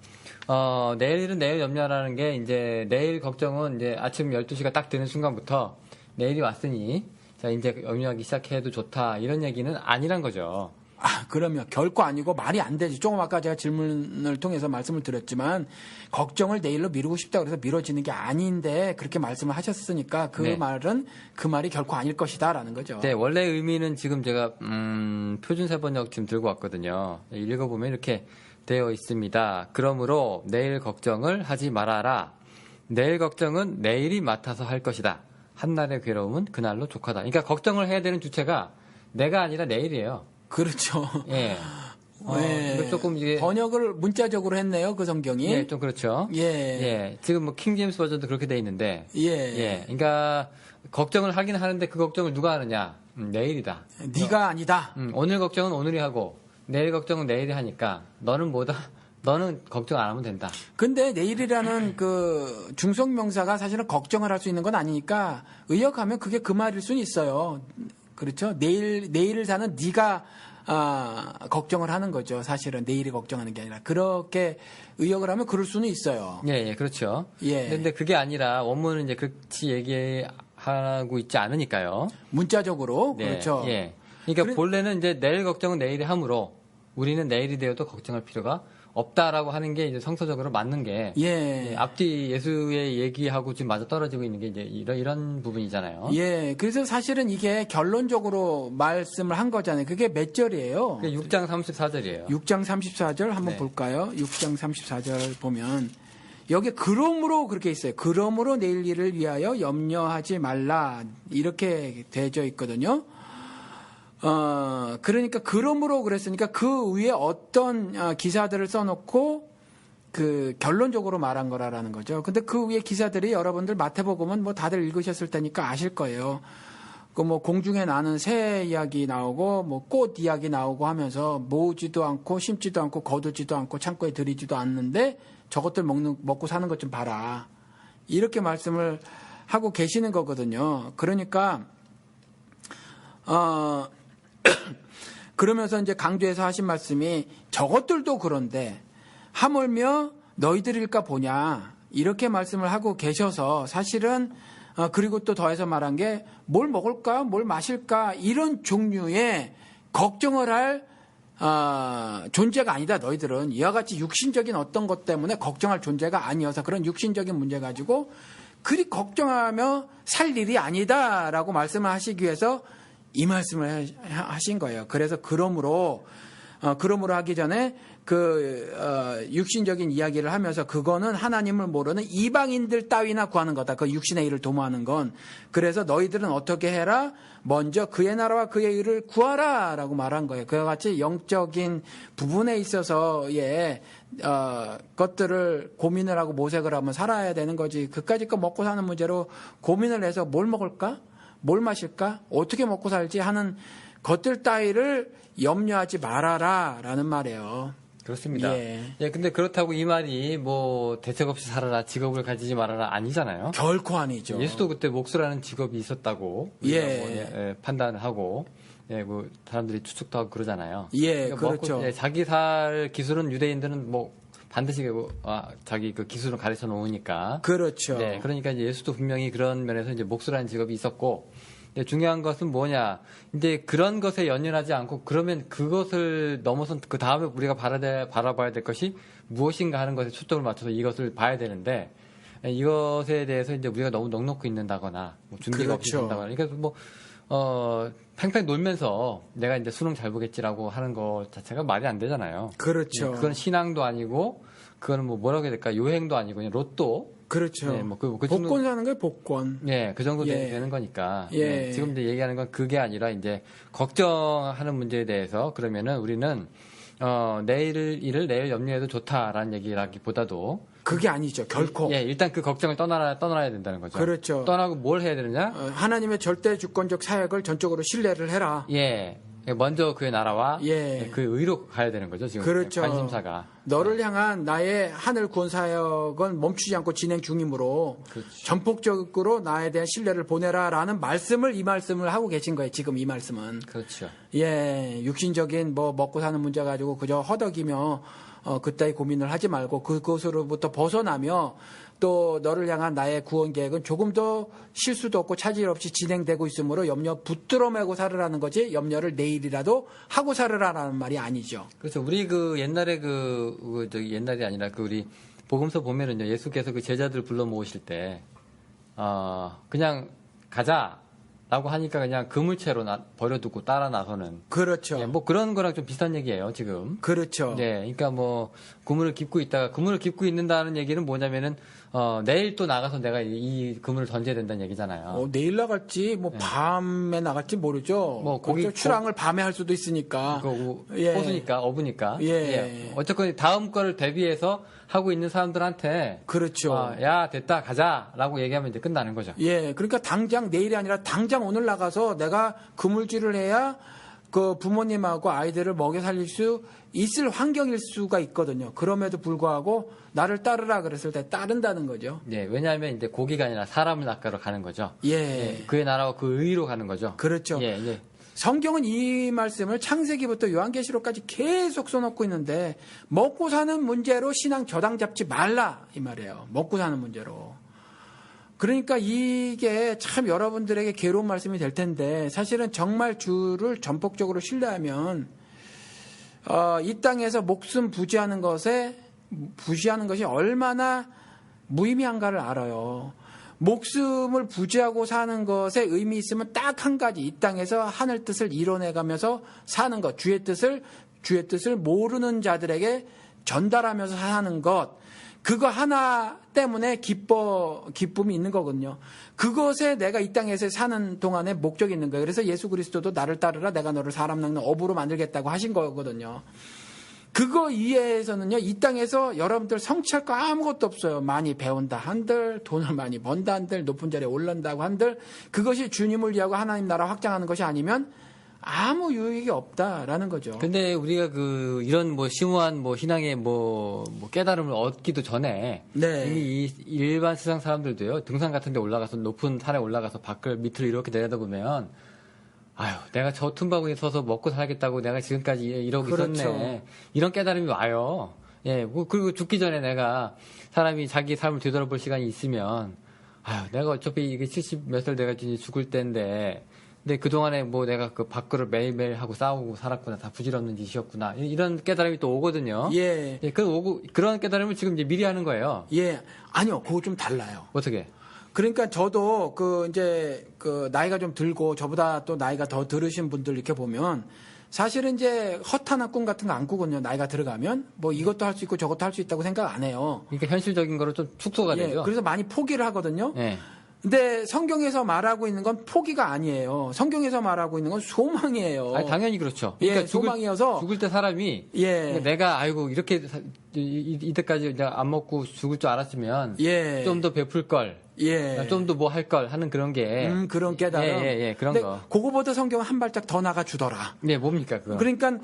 내일은 내일 염려하라는 게, 이제 내일 걱정은 이제 아침 12시가 딱 되는 순간부터 내일이 왔으니 자, 이제 염려하기 시작해도 좋다, 이런 얘기는 아니란 거죠. 그러면 결코 아니고 말이 안 되지. 조금 아까 제가 질문을 통해서 말씀을 드렸지만, 걱정을 내일로 미루고 싶다 그래서 미뤄지는 게 아닌데 그렇게 말씀을 하셨으니까 그 네. 말은 그 말이 결코 아닐 것이다라는 거죠. 네, 원래 의미는 지금 제가 표준세 번역 지금 들고 왔거든요. 읽어보면 이렇게 되어 있습니다. 그러므로 내일 걱정을 하지 말아라. 내일 걱정은 내일이 맡아서 할 것이다. 한날의 괴로움은 그날로 족하다. 그러니까 걱정을 해야 되는 주체가 내가 아니라 내일이에요. 그렇죠. 예. 네. 조금 이게 번역을 문자적으로 했네요, 그 성경이. 예, 좀 그렇죠. 예. 예. 지금 뭐 킹제임스 버전도 그렇게 돼 있는데. 예. 예. 그러니까 걱정을 하긴 하는데 그 걱정을 누가 하느냐? 내일이다. 네가 아니다. 오늘 걱정은 오늘이 하고 내일 걱정은 내일이 하니까 너는 뭐다? 너는 걱정 안 하면 된다. 근데 내일이라는 그 중성명사가 사실은 걱정을 할 수 있는 건 아니니까 의역하면 그게 그 말일 수는 있어요. 그렇죠? 내일을 사는 네가 걱정을 하는 거죠. 사실은 내일이 걱정하는 게 아니라 그렇게 의역을 하면 그럴 수는 있어요. 예, 그렇죠. 예. 근데 그게 아니라 원문은 이제 그렇게 얘기하고 있지 않으니까요. 문자적으로 네, 그렇죠. 예. 그러니까 본래는 이제 내일 걱정은 내일이 하므로 우리는 내일이 되어도 걱정할 필요가 없다라고 하는 게 이제 성서적으로 맞는 게, 예. 앞뒤 예수의 얘기하고 지금 맞아 떨어지고 있는 게 이제 이런 부분이잖아요. 예. 그래서 사실은 이게 결론적으로 말씀을 한 거잖아요. 그게 몇 절이에요? 6장 34절이에요. 6장 34절 한번 네. 볼까요? 6장 34절 보면 여기 그러므로 그렇게 있어요. 그러므로 내일 일을 위하여 염려하지 말라 이렇게 되어 있거든요. 그러니까 그러므로 그랬으니까 그 위에 어떤 기사들을 써놓고 그 결론적으로 말한 거라는 거죠. 근데 그 위에 기사들이 여러분들 마태복음은 뭐 다들 읽으셨을 테니까 아실 거예요. 그 뭐 공중에 나는 새 이야기 나오고 뭐 꽃 이야기 나오고 하면서 모으지도 않고 심지도 않고 거두지도 않고 창고에 들이지도 않는데 저것들 먹고 사는 것 좀 봐라. 이렇게 말씀을 하고 계시는 거거든요. 그러니까 그러면서 이제 강조해서 하신 말씀이 저것들도 그런데 하물며 너희들일까 보냐 이렇게 말씀을 하고 계셔서 사실은 그리고 또 더해서 말한 게 뭘 먹을까 뭘 마실까 이런 종류의 걱정을 할 존재가 아니다. 너희들은 이와 같이 육신적인 어떤 것 때문에 걱정할 존재가 아니어서 그런 육신적인 문제 가지고 그리 걱정하며 살 일이 아니다라고 말씀을 하시기 위해서 이 말씀을 하신 거예요. 그래서 그러므로 하기 전에 육신적인 이야기를 하면서 그거는 하나님을 모르는 이방인들 따위나 구하는 거다. 그 육신의 일을 도모하는 건. 그래서 너희들은 어떻게 해라? 먼저 그의 나라와 그의 일을 구하라 라고 말한 거예요. 그와 같이 영적인 부분에 있어서의 것들을 고민을 하고 모색을 하면 살아야 되는 거지. 그까짓 거 먹고 사는 문제로 고민을 해서 뭘 먹을까? 뭘 마실까? 어떻게 먹고 살지? 하는 것들 따위를 염려하지 말아라 라는 말이에요. 그렇습니다. 예. 근데 그렇다고 이 말이 뭐 대책 없이 살아라, 직업을 가지지 말아라 아니잖아요. 결코 아니죠. 예수도 그때 목수라는 직업이 있었다고 판단을 하고 뭐 사람들이 추측도 하고 그러잖아요. 예, 그러니까 그렇죠. 자기 살 기술은 유대인들은 뭐 반드시 자기 그 기술을 가르쳐 놓으니까. 그렇죠. 네, 그러니까 이제 예수도 분명히 그런 면에서 이제 목수라는 직업이 있었고, 근데 중요한 것은 뭐냐. 근데 그런 것에 연연하지 않고 그러면 그것을 넘어선 그 다음에 우리가 바라봐야 될 것이 무엇인가 하는 것에 초점을 맞춰서 이것을 봐야 되는데 이것에 대해서 이제 우리가 너무 넉넉히 있는다거나 뭐 준비가 없이 그렇죠. 된다거나 그러니까 뭐 팽팽 놀면서 내가 이제 수능 잘 보겠지라고 하는 것 자체가 말이 안 되잖아요. 그렇죠. 그건 신앙도 아니고 그거는 뭐 뭐라고 해야 될까 요행도 아니고 그냥 로또. 그렇죠. 네, 뭐 그 복권 정도, 사는 거예요, 복권. 예, 그 정도 예. 되는 거니까. 예. 네, 지금 이제 얘기하는 건 그게 아니라 이제 걱정하는 문제에 대해서 그러면은 우리는 내일 염려해도 좋다라는 얘기라기보다도 그게 아니죠, 결코. 예, 일단 그 걱정을 떠나야 된다는 거죠. 그렇죠. 떠나고 뭘 해야 되느냐? 하나님의 절대 주권적 사역을 전적으로 신뢰를 해라. 예. 먼저 그의 나라와 예. 그 의로 가야 되는 거죠, 지금. 그렇죠. 관심사가. 너를 향한 나의 하늘 구원 사역은 멈추지 않고 진행 중이므로 그렇죠. 전폭적으로 나에 대한 신뢰를 보내라라는 이 말씀을 하고 계신 거예요. 지금 이 말씀은. 그렇죠. 예, 육신적인 뭐 먹고 사는 문제 가지고 그저 허덕이며 그따위 고민을 하지 말고 그것으로부터 벗어나며 또 너를 향한 나의 구원 계획은 조금 더 실수도 없고 차질 없이 진행되고 있으므로 염려 붙들어 매고 살으라는 거지 염려를 내일이라도 하고 살으라라는 말이 아니죠. 그렇죠. 우리 그 옛날에 옛날이 아니라 우리 복음서 보면은요, 예수께서 그 제자들 불러 모으실 때, 그냥 가자라고 하니까 그냥 그물채로 버려두고 따라 나서는. 그렇죠. 예, 뭐 그런 거랑 좀 비슷한 얘기예요, 지금. 그렇죠. 네, 그러니까 뭐 그물을 깁고 있는다는 얘기는 뭐냐면은 내일 또 나가서 내가 이 그물을 던져야 된다는 얘기잖아요. 내일 나갈지 뭐 밤에 나갈지 모르죠. 뭐 출항을 밤에 할 수도 있으니까. 호수니까 어부니까. 예. 어쨌건 다음 거를 대비해서 하고 있는 사람들한테 그렇죠. 야 됐다 가자라고 얘기하면 이제 끝나는 거죠. 예, 그러니까 당장 내일이 아니라 당장 오늘 나가서 내가 그물질을 해야 그 부모님하고 아이들을 먹여 살릴 수 있을 환경일 수가 있거든요. 그럼에도 불구하고 나를 따르라 그랬을 때 따른다는 거죠. 네, 왜냐하면 이제 고기가 아니라 사람을 낚아러 가는 거죠. 예. 그의 나라와 그 의로 가는 거죠. 그렇죠. 예. 성경은 이 말씀을 창세기부터 요한계시록까지 계속 써놓고 있는데 먹고 사는 문제로 신앙 저당 잡지 말라 이 말이에요. 먹고 사는 문제로. 그러니까 이게 참 여러분들에게 괴로운 말씀이 될 텐데 사실은 정말 주를 전폭적으로 신뢰하면 이 땅에서 목숨 부지하는 것이 얼마나 무의미한가를 알아요. 목숨을 부지하고 사는 것에 의미 있으면 딱 한 가지 이 땅에서 하늘 뜻을 이뤄내가면서 사는 것 주의 뜻을 모르는 자들에게 전달하면서 사는 것 그거 하나 때문에 기쁨이 있는 거거든요. 그것에 내가 이 땅에서 사는 동안에 목적이 있는 거예요. 그래서 예수 그리스도도 나를 따르라 내가 너를 사람 낚는 어부로 만들겠다고 하신 거거든요. 그거 이해해서는요, 이 땅에서 여러분들 성취할 거 아무것도 없어요. 많이 배운다 한들, 돈을 많이 번다 한들, 높은 자리에 올른다고 한들, 그것이 주님을 위하고 하나님 나라 확장하는 것이 아니면 아무 유익이 없다라는 거죠. 근데 우리가 이런 뭐 심오한 뭐 신앙의 뭐 깨달음을 얻기도 전에 네. 이미 이 일반 세상 사람들도요, 등산 같은 데 올라가서 높은 산에 올라가서 밑으로 이렇게 내려다보면 내가 저 틈바구니에 서서 먹고 살겠다고 내가 지금까지 이러고 그렇죠. 있었네. 이런 깨달음이 와요. 예, 그리고 죽기 전에 내가 사람이 자기 삶을 되돌아볼 시간이 있으면, 내가 어차피 이게 70 몇 살 내가 죽을 때인데, 근데 그동안에 뭐 내가 그 밖으로 매일매일 하고 싸우고 살았구나. 다 부질없는 짓이었구나. 이런 깨달음이 또 오거든요. 예. 그런 깨달음을 지금 이제 미리 하는 거예요. 예. 아니요. 그거 좀 달라요. 어떻게? 그러니까 저도 나이가 좀 들고 저보다 또 나이가 더 들으신 분들 이렇게 보면 사실은 이제 허탄한 꿈 같은 거 안 꾸거든요. 나이가 들어가면 뭐 이것도 할 수 있고 저것도 할 수 있다고 생각 안 해요. 그러니까 현실적인 거로 좀 축소가 되죠. 그래서 많이 포기를 하거든요. 예. 근데 성경에서 말하고 있는 건 포기가 아니에요. 성경에서 말하고 있는 건 소망이에요. 당연히 그렇죠. 그러니까 소망이어서 죽을 때 사람이 내가 이렇게 이때까지 이제 안 먹고 죽을 줄 알았으면 좀 더 베풀 걸. 좀 더 뭐 할 걸 하는 그런 게. 그런 깨달음. 그런 거. 그거보다 성경은 한 발짝 더 나가 주더라. 네, 뭡니까, 그거? 그러니까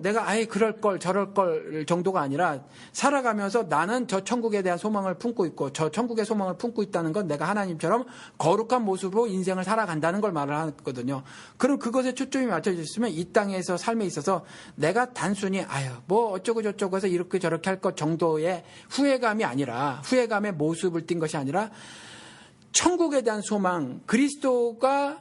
내가 그럴 걸, 저럴 걸 정도가 아니라 살아가면서 나는 저 천국에 대한 소망을 품고 있고 저 천국의 소망을 품고 있다는 건 내가 하나님처럼 거룩한 모습으로 인생을 살아간다는 걸 말을 하거든요. 그럼 그것에 초점이 맞춰져 있으면 이 땅에서 삶에 있어서 내가 단순히 뭐 어쩌고 저쩌고 해서 이렇게 저렇게 할 것 정도의 후회감의 모습을 띈 것이 아니라 천국에 대한 소망, 그리스도가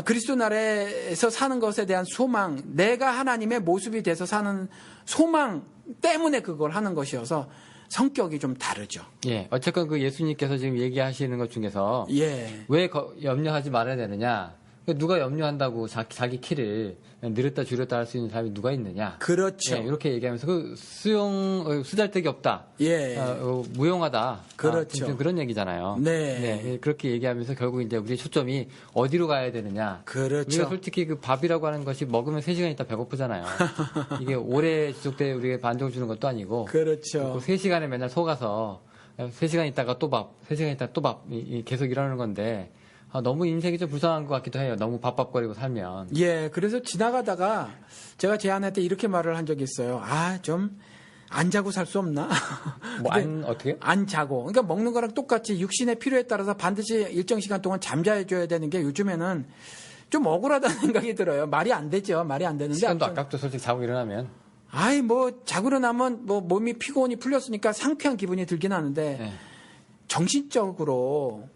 그리스도 나라에서 사는 것에 대한 소망, 내가 하나님의 모습이 돼서 사는 소망 때문에 그걸 하는 것이어서 성격이 좀 다르죠. 예, 어쨌건 그 예수님께서 지금 얘기하시는 것 중에서 예. 왜 염려하지 말아야 되느냐? 누가 염려한다고 자기 키를 늘었다 줄였다 할 수 있는 사람이 누가 있느냐? 그렇죠. 예, 이렇게 얘기하면서 그 쓰잘데기 없다. 예. 무용하다. 그렇죠. 지금 그런 얘기잖아요. 네. 예, 그렇게 얘기하면서 결국 이제 우리의 초점이 어디로 가야 되느냐? 그렇죠. 우리가 솔직히 그 밥이라고 하는 것이 먹으면 3시간 있다 배고프잖아요. 이게 오래 지속돼 우리가 만족을 주는 것도 아니고. 그렇죠. 3시간에 맨날 속아서 3시간 있다가 또 밥, 3시간 있다가 또 밥, 계속 이러는 건데, 너무 인생이 좀 불쌍한 것 같기도 해요. 너무 밥밥거리고 살면. 예, 그래서 지나가다가 제가 제 아내한테 이렇게 말을 한 적이 있어요. 좀 안 자고 살 수 없나? 어떻게? 안 자고. 그러니까 먹는 거랑 똑같이 육신의 필요에 따라서 반드시 일정 시간 동안 잠자줘야 되는 게 요즘에는 좀 억울하다는 생각이 들어요. 말이 안 되죠. 말이 안 되는데. 시간도 아깝죠. 솔직히 자고 일어나면. 자고 일어나면 몸이 피곤이 풀렸으니까 상쾌한 기분이 들긴 하는데, 네. 정신적으로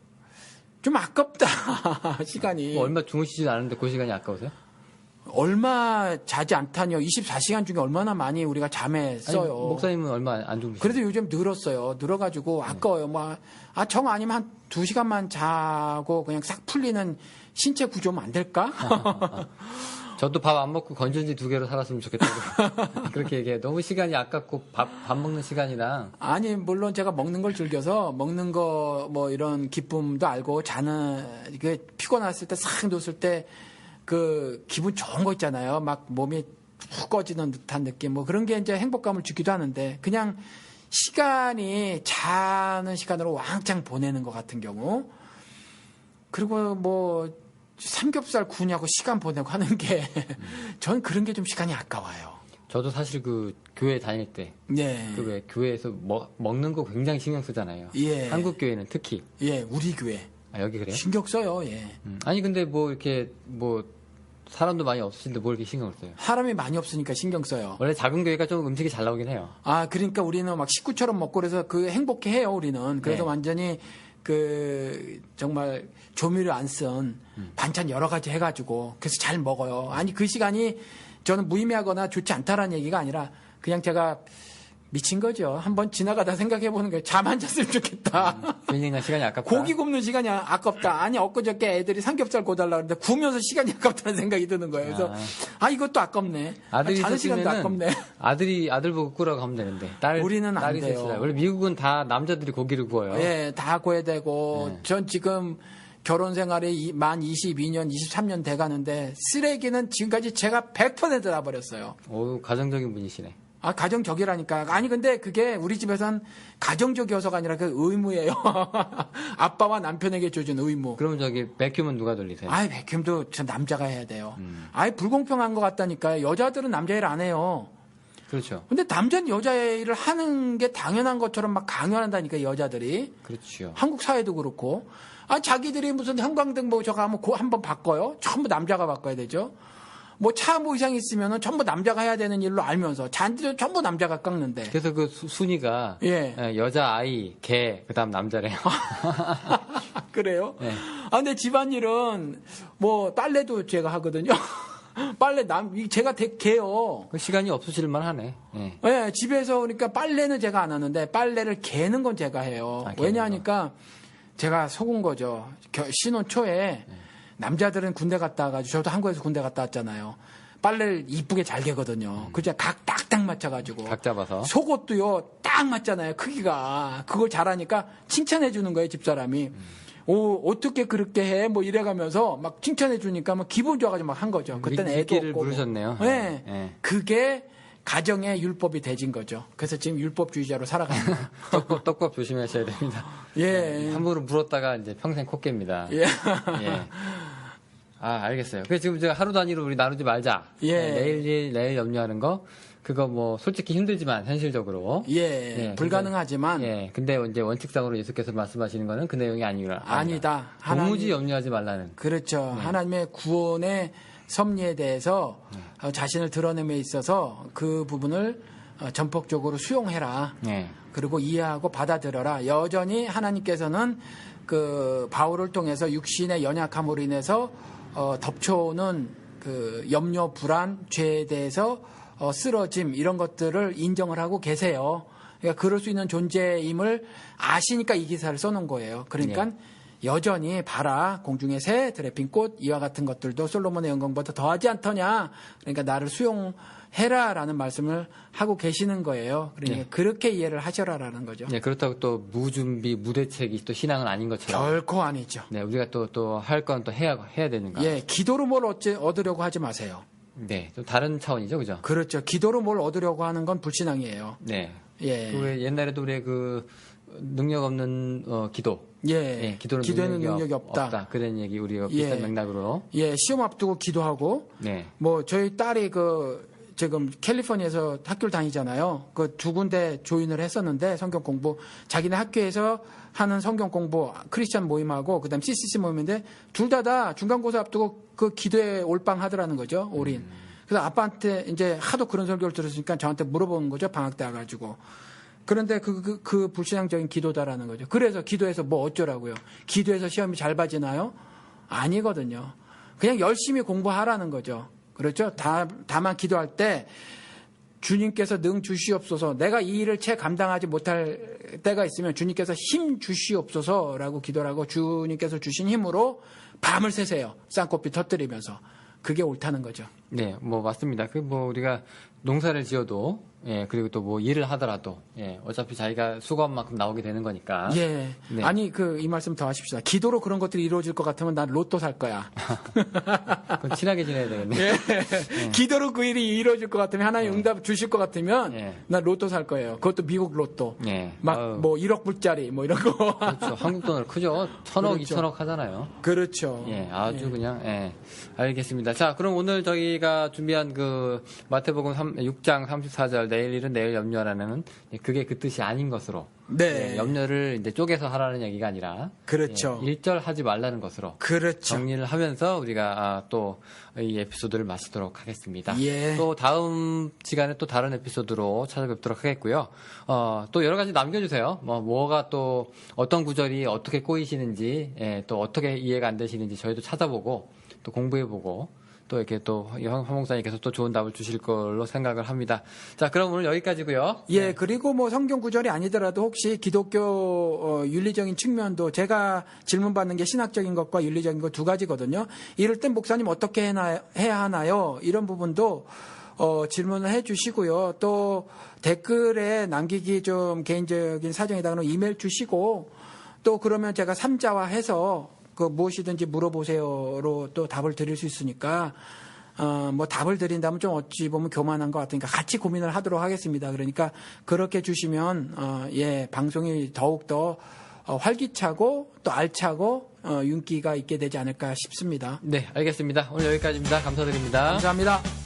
좀 아깝다, 시간이. 얼마 주무시지도 않은데 그 시간이 아까우세요? 얼마 자지 않다니요. 24시간 중에 얼마나 많이 우리가 잠에 써요. 아니, 목사님은 얼마 안 주무시죠? 그래도 요즘 늘었어요. 늘어가지고 아까워요. 정 아니면 한 2시간만 자고 그냥 싹 풀리는 신체 구조면 안 될까? 저도 밥 안 먹고 건전지 2개로 살았으면 좋겠다고. 그렇게 얘기해요. 너무 시간이 아깝고 밥 먹는 시간이랑. 아니, 물론 제가 먹는 걸 즐겨서 먹는 거 이런 기쁨도 알고 피곤했을 때 싹 놓았을 때 그 기분 좋은 거 있잖아요. 막 몸이 푹 꺼지는 듯한 느낌. 그런 게 이제 행복감을 주기도 하는데 그냥 시간이 자는 시간으로 왕창 보내는 것 같은 경우. 그리고 삼겹살 구우냐고 시간 보내고 하는 게 전 그런 게 좀 시간이 아까워요. 저도 사실 그 교회 다닐 때 네. 그 왜 교회에서 먹는 거 굉장히 신경 쓰잖아요. 예. 한국 교회는 특히. 예, 우리 교회. 여기 그래요? 신경 써요. 예. 아니 근데 이렇게 사람도 많이 없으신데 뭘 이렇게 신경을 써요? 사람이 많이 없으니까 신경 써요. 원래 작은 교회가 좀 음식이 잘 나오긴 해요. 그러니까 우리는 막 식구처럼 먹고 그래서 행복해 해요, 우리는. 그래서 네. 완전히 정말 조미료 안 쓴 반찬 여러 가지 해가지고 그래서 잘 먹어요. 아니, 그 시간이 저는 무의미하거나 좋지 않다라는 얘기가 아니라 그냥 제가 미친 거죠. 한번 지나가다 생각해 보는 거예요. 잠 안 잤으면 좋겠다. 굉장히 시간이 아깝다. 고기 굽는 시간이 아깝다. 아니, 엊그저께 애들이 삼겹살 구워달라 그러는데 구우면서 시간이 아깝다는 생각이 드는 거예요. 그래서 이것도 아깝네. 아들이 자는 시간도 아깝네. 아들 보고 꾸라고 하면 되는데. 우리는 안 딸이 돼요. 셋이라. 원래 미국은 다 남자들이 고기를 구워요. 예, 다 구워야 되고 전 지금 결혼 생활이 만 22년, 23년 돼 가는데 쓰레기는 지금까지 제가 100% 다 버렸어요. 오, 가정적인 분이시네. 가정적이라니까. 아니, 근데 그게 우리 집에선 가정적이어서가 아니라 그 의무예요. 아빠와 남편에게 줘준 의무. 그러면 백큐는 누가 돌리세요? 백큐도 저 남자가 해야 돼요. 불공평한 것 같다니까요. 여자들은 남자 일 안 해요. 그렇죠. 근데 남자는 여자 일을 하는 게 당연한 것처럼 막 강요한다니까, 여자들이. 그렇죠. 한국 사회도 그렇고. 자기들이 무슨 형광등 저거 하면 한번 바꿔요? 전부 남자가 바꿔야 되죠. 차 이상 있으면은 전부 남자가 해야 되는 일로 알면서 잔디도 전부 남자가 깎는데. 그래서 그 순위가 여자, 아이, 개, 그다음 남자래요. 그래요? 네. 근데 집안일은 빨래도 제가 하거든요. 빨래 제가 개요. 시간이 없으실만 하네. 네, 집에서 그러니까 빨래는 제가 안 하는데 빨래를 개는 건 제가 해요. 왜냐하니까 제가 속은 거죠. 신혼 초에 남자들은 군대 갔다 와가지고 저도 한국에서 군대 갔다 왔잖아요. 빨래를 이쁘게 잘 개거든요. 그죠? 각 딱딱 맞춰가지고. 각 잡아서. 속옷도요, 딱 맞잖아요. 크기가. 그걸 잘하니까 칭찬해 주는 거예요, 집사람이. 어떻게 그렇게 해? 이래가면서 막 칭찬해 주니까 기분 좋아가지고 막 한 거죠. 그때는 애도 미끼를 없고. 물으셨네요. 네. 그게 가정의 율법이 되진 거죠. 그래서 지금 율법주의자로 살아갑니다. 떡밥 조심하셔야 됩니다. 예. 함부로 물었다가 이제 평생 콧깹니다. 예. 예. 알겠어요. 그래서 지금 제가 하루 단위로 우리 나누지 말자. 예. 내일 염려하는 거. 그거 솔직히 힘들지만, 현실적으로. 예. 불가능하지만. 근데 이제 원칙상으로 예수께서 말씀하시는 거는 그 내용이 아니다. 도무지 염려하지 말라는. 그렇죠. 하나님의 구원의 섭리에 대해서 자신을 드러냄에 있어서 그 부분을 전폭적으로 수용해라. 그리고 이해하고 받아들여라. 여전히 하나님께서는 그 바울을 통해서 육신의 연약함으로 인해서 덮쳐오는 그 염려, 불안, 죄에 대해서 쓰러짐 이런 것들을 인정을 하고 계세요. 그러니까 그럴 수 있는 존재임을 아시니까 이 기사를 써놓은 거예요. 그러니까 네. 여전히 봐라 공중의 새, 드레핀 꽃 이와 같은 것들도 솔로몬의 영광보다 더하지 않더냐. 그러니까 나를 수용해라라는 말씀을 하고 계시는 거예요. 그러니까 네. 그렇게 이해를 하셔라라는 거죠. 네, 그렇다고 또 무준비, 무대책이 또 신앙은 아닌 것처럼. 결코 아니죠. 네, 우리가 또 할 건 또 해야 되는가. 예, 기도로 뭘 얻으려고 하지 마세요. 네, 좀 다른 차원이죠, 그죠? 그렇죠. 기도로 뭘 얻으려고 하는 건 불신앙이에요. 네. 예. 왜 옛날에도 우리 그 능력 없는 기도. 예. 기도는 기도에는 능력이 없다. 그런 얘기 우리가 예. 비슷한 맥락으로. 예, 시험 앞두고 기도하고 네. 뭐 저희 딸이 지금 캘리포니아에서 학교를 다니잖아요. 그 두 군데 조인을 했었는데 성경 공부 자기네 학교에서 하는 성경 공부 크리스찬 모임하고 그다음 CCC 모임인데 둘 다 중간고사 앞두고 그 기도에 올빵하더라는 거죠. 올인. 그래서 아빠한테 이제 하도 그런 설교를 들었으니까 저한테 물어보는 거죠. 방학 때 와가지고. 그런데 그 불신앙적인 기도다라는 거죠. 그래서 기도해서 뭐 어쩌라고요. 기도해서 시험이 잘 봐지나요? 아니거든요. 그냥 열심히 공부하라는 거죠. 그렇죠? 다만 기도할 때 주님께서 능 주시옵소서 내가 이 일을 채 감당하지 못할 때가 있으면 주님께서 힘 주시옵소서라고 기도를 하고 주님께서 주신 힘으로 밤을 새세요. 쌍꺼풀 터뜨리면서. 그게 옳다는 거죠. 네, 뭐 맞습니다. 우리가 농사를 지어도 그리고 또 뭐 일을 하더라도 어차피 자기가 수고한 만큼 나오게 되는 거니까. 예. 네. 아니 이 말씀 더 하십시다. 기도로 그런 것들이 이루어질 것 같으면 난 로또 살 거야. 그럼 친하게 지내야 되겠네. 예. 기도로 그 일이 이루어질 것 같으면 하나님 응답 주실 것 같으면 난 로또 살 거예요. 그것도 미국 로또. 막 뭐 1억 불짜리 뭐 이런 거. 그렇죠. 한국 돈으로 크죠. 1,000억, 그렇죠. 2,000억 하잖아요. 그렇죠. 아주 그냥 알겠습니다. 자, 그럼 오늘 저희가 준비한 그 마태복음 6장 34절 내일 일은 내일 염려하라는 그게 그 뜻이 아닌 것으로. 네. 염려를 이제 쪼개서 하라는 얘기가 아니라. 그렇죠. 1절 하지 말라는 것으로. 그렇죠. 정리를 하면서 우리가 또 이 에피소드를 마치도록 하겠습니다. 예. 또 다음 시간에 또 다른 에피소드로 찾아뵙도록 하겠고요. 또 여러 가지 남겨주세요. 뭐가 또 어떤 구절이 어떻게 꼬이시는지, 또 어떻게 이해가 안 되시는지 저희도 찾아보고 또 공부해보고 또 이렇게 또 황 목사님께서 또 좋은 답을 주실 걸로 생각을 합니다. 자, 그럼 오늘 여기까지고요. 예, 그리고 뭐 성경 구절이 아니더라도 혹시 기독교 윤리적인 측면도 제가 질문받는 게 신학적인 것과 윤리적인 것 두 가지거든요. 이럴 땐 목사님 어떻게 해야 하나요? 이런 부분도 질문을 해 주시고요. 또 댓글에 남기기 좀 개인적인 사정이다 그러면 이메일 주시고 또 그러면 제가 3자화해서 무엇이든지 물어보세요로 또 답을 드릴 수 있으니까 뭐 답을 드린다면 좀 어찌 보면 교만한 것 같으니까 같이 고민을 하도록 하겠습니다. 그러니까 그렇게 주시면 방송이 더욱 더 활기차고 또 알차고 윤기가 있게 되지 않을까 싶습니다. 네, 알겠습니다. 오늘 여기까지입니다. 감사드립니다. 감사합니다.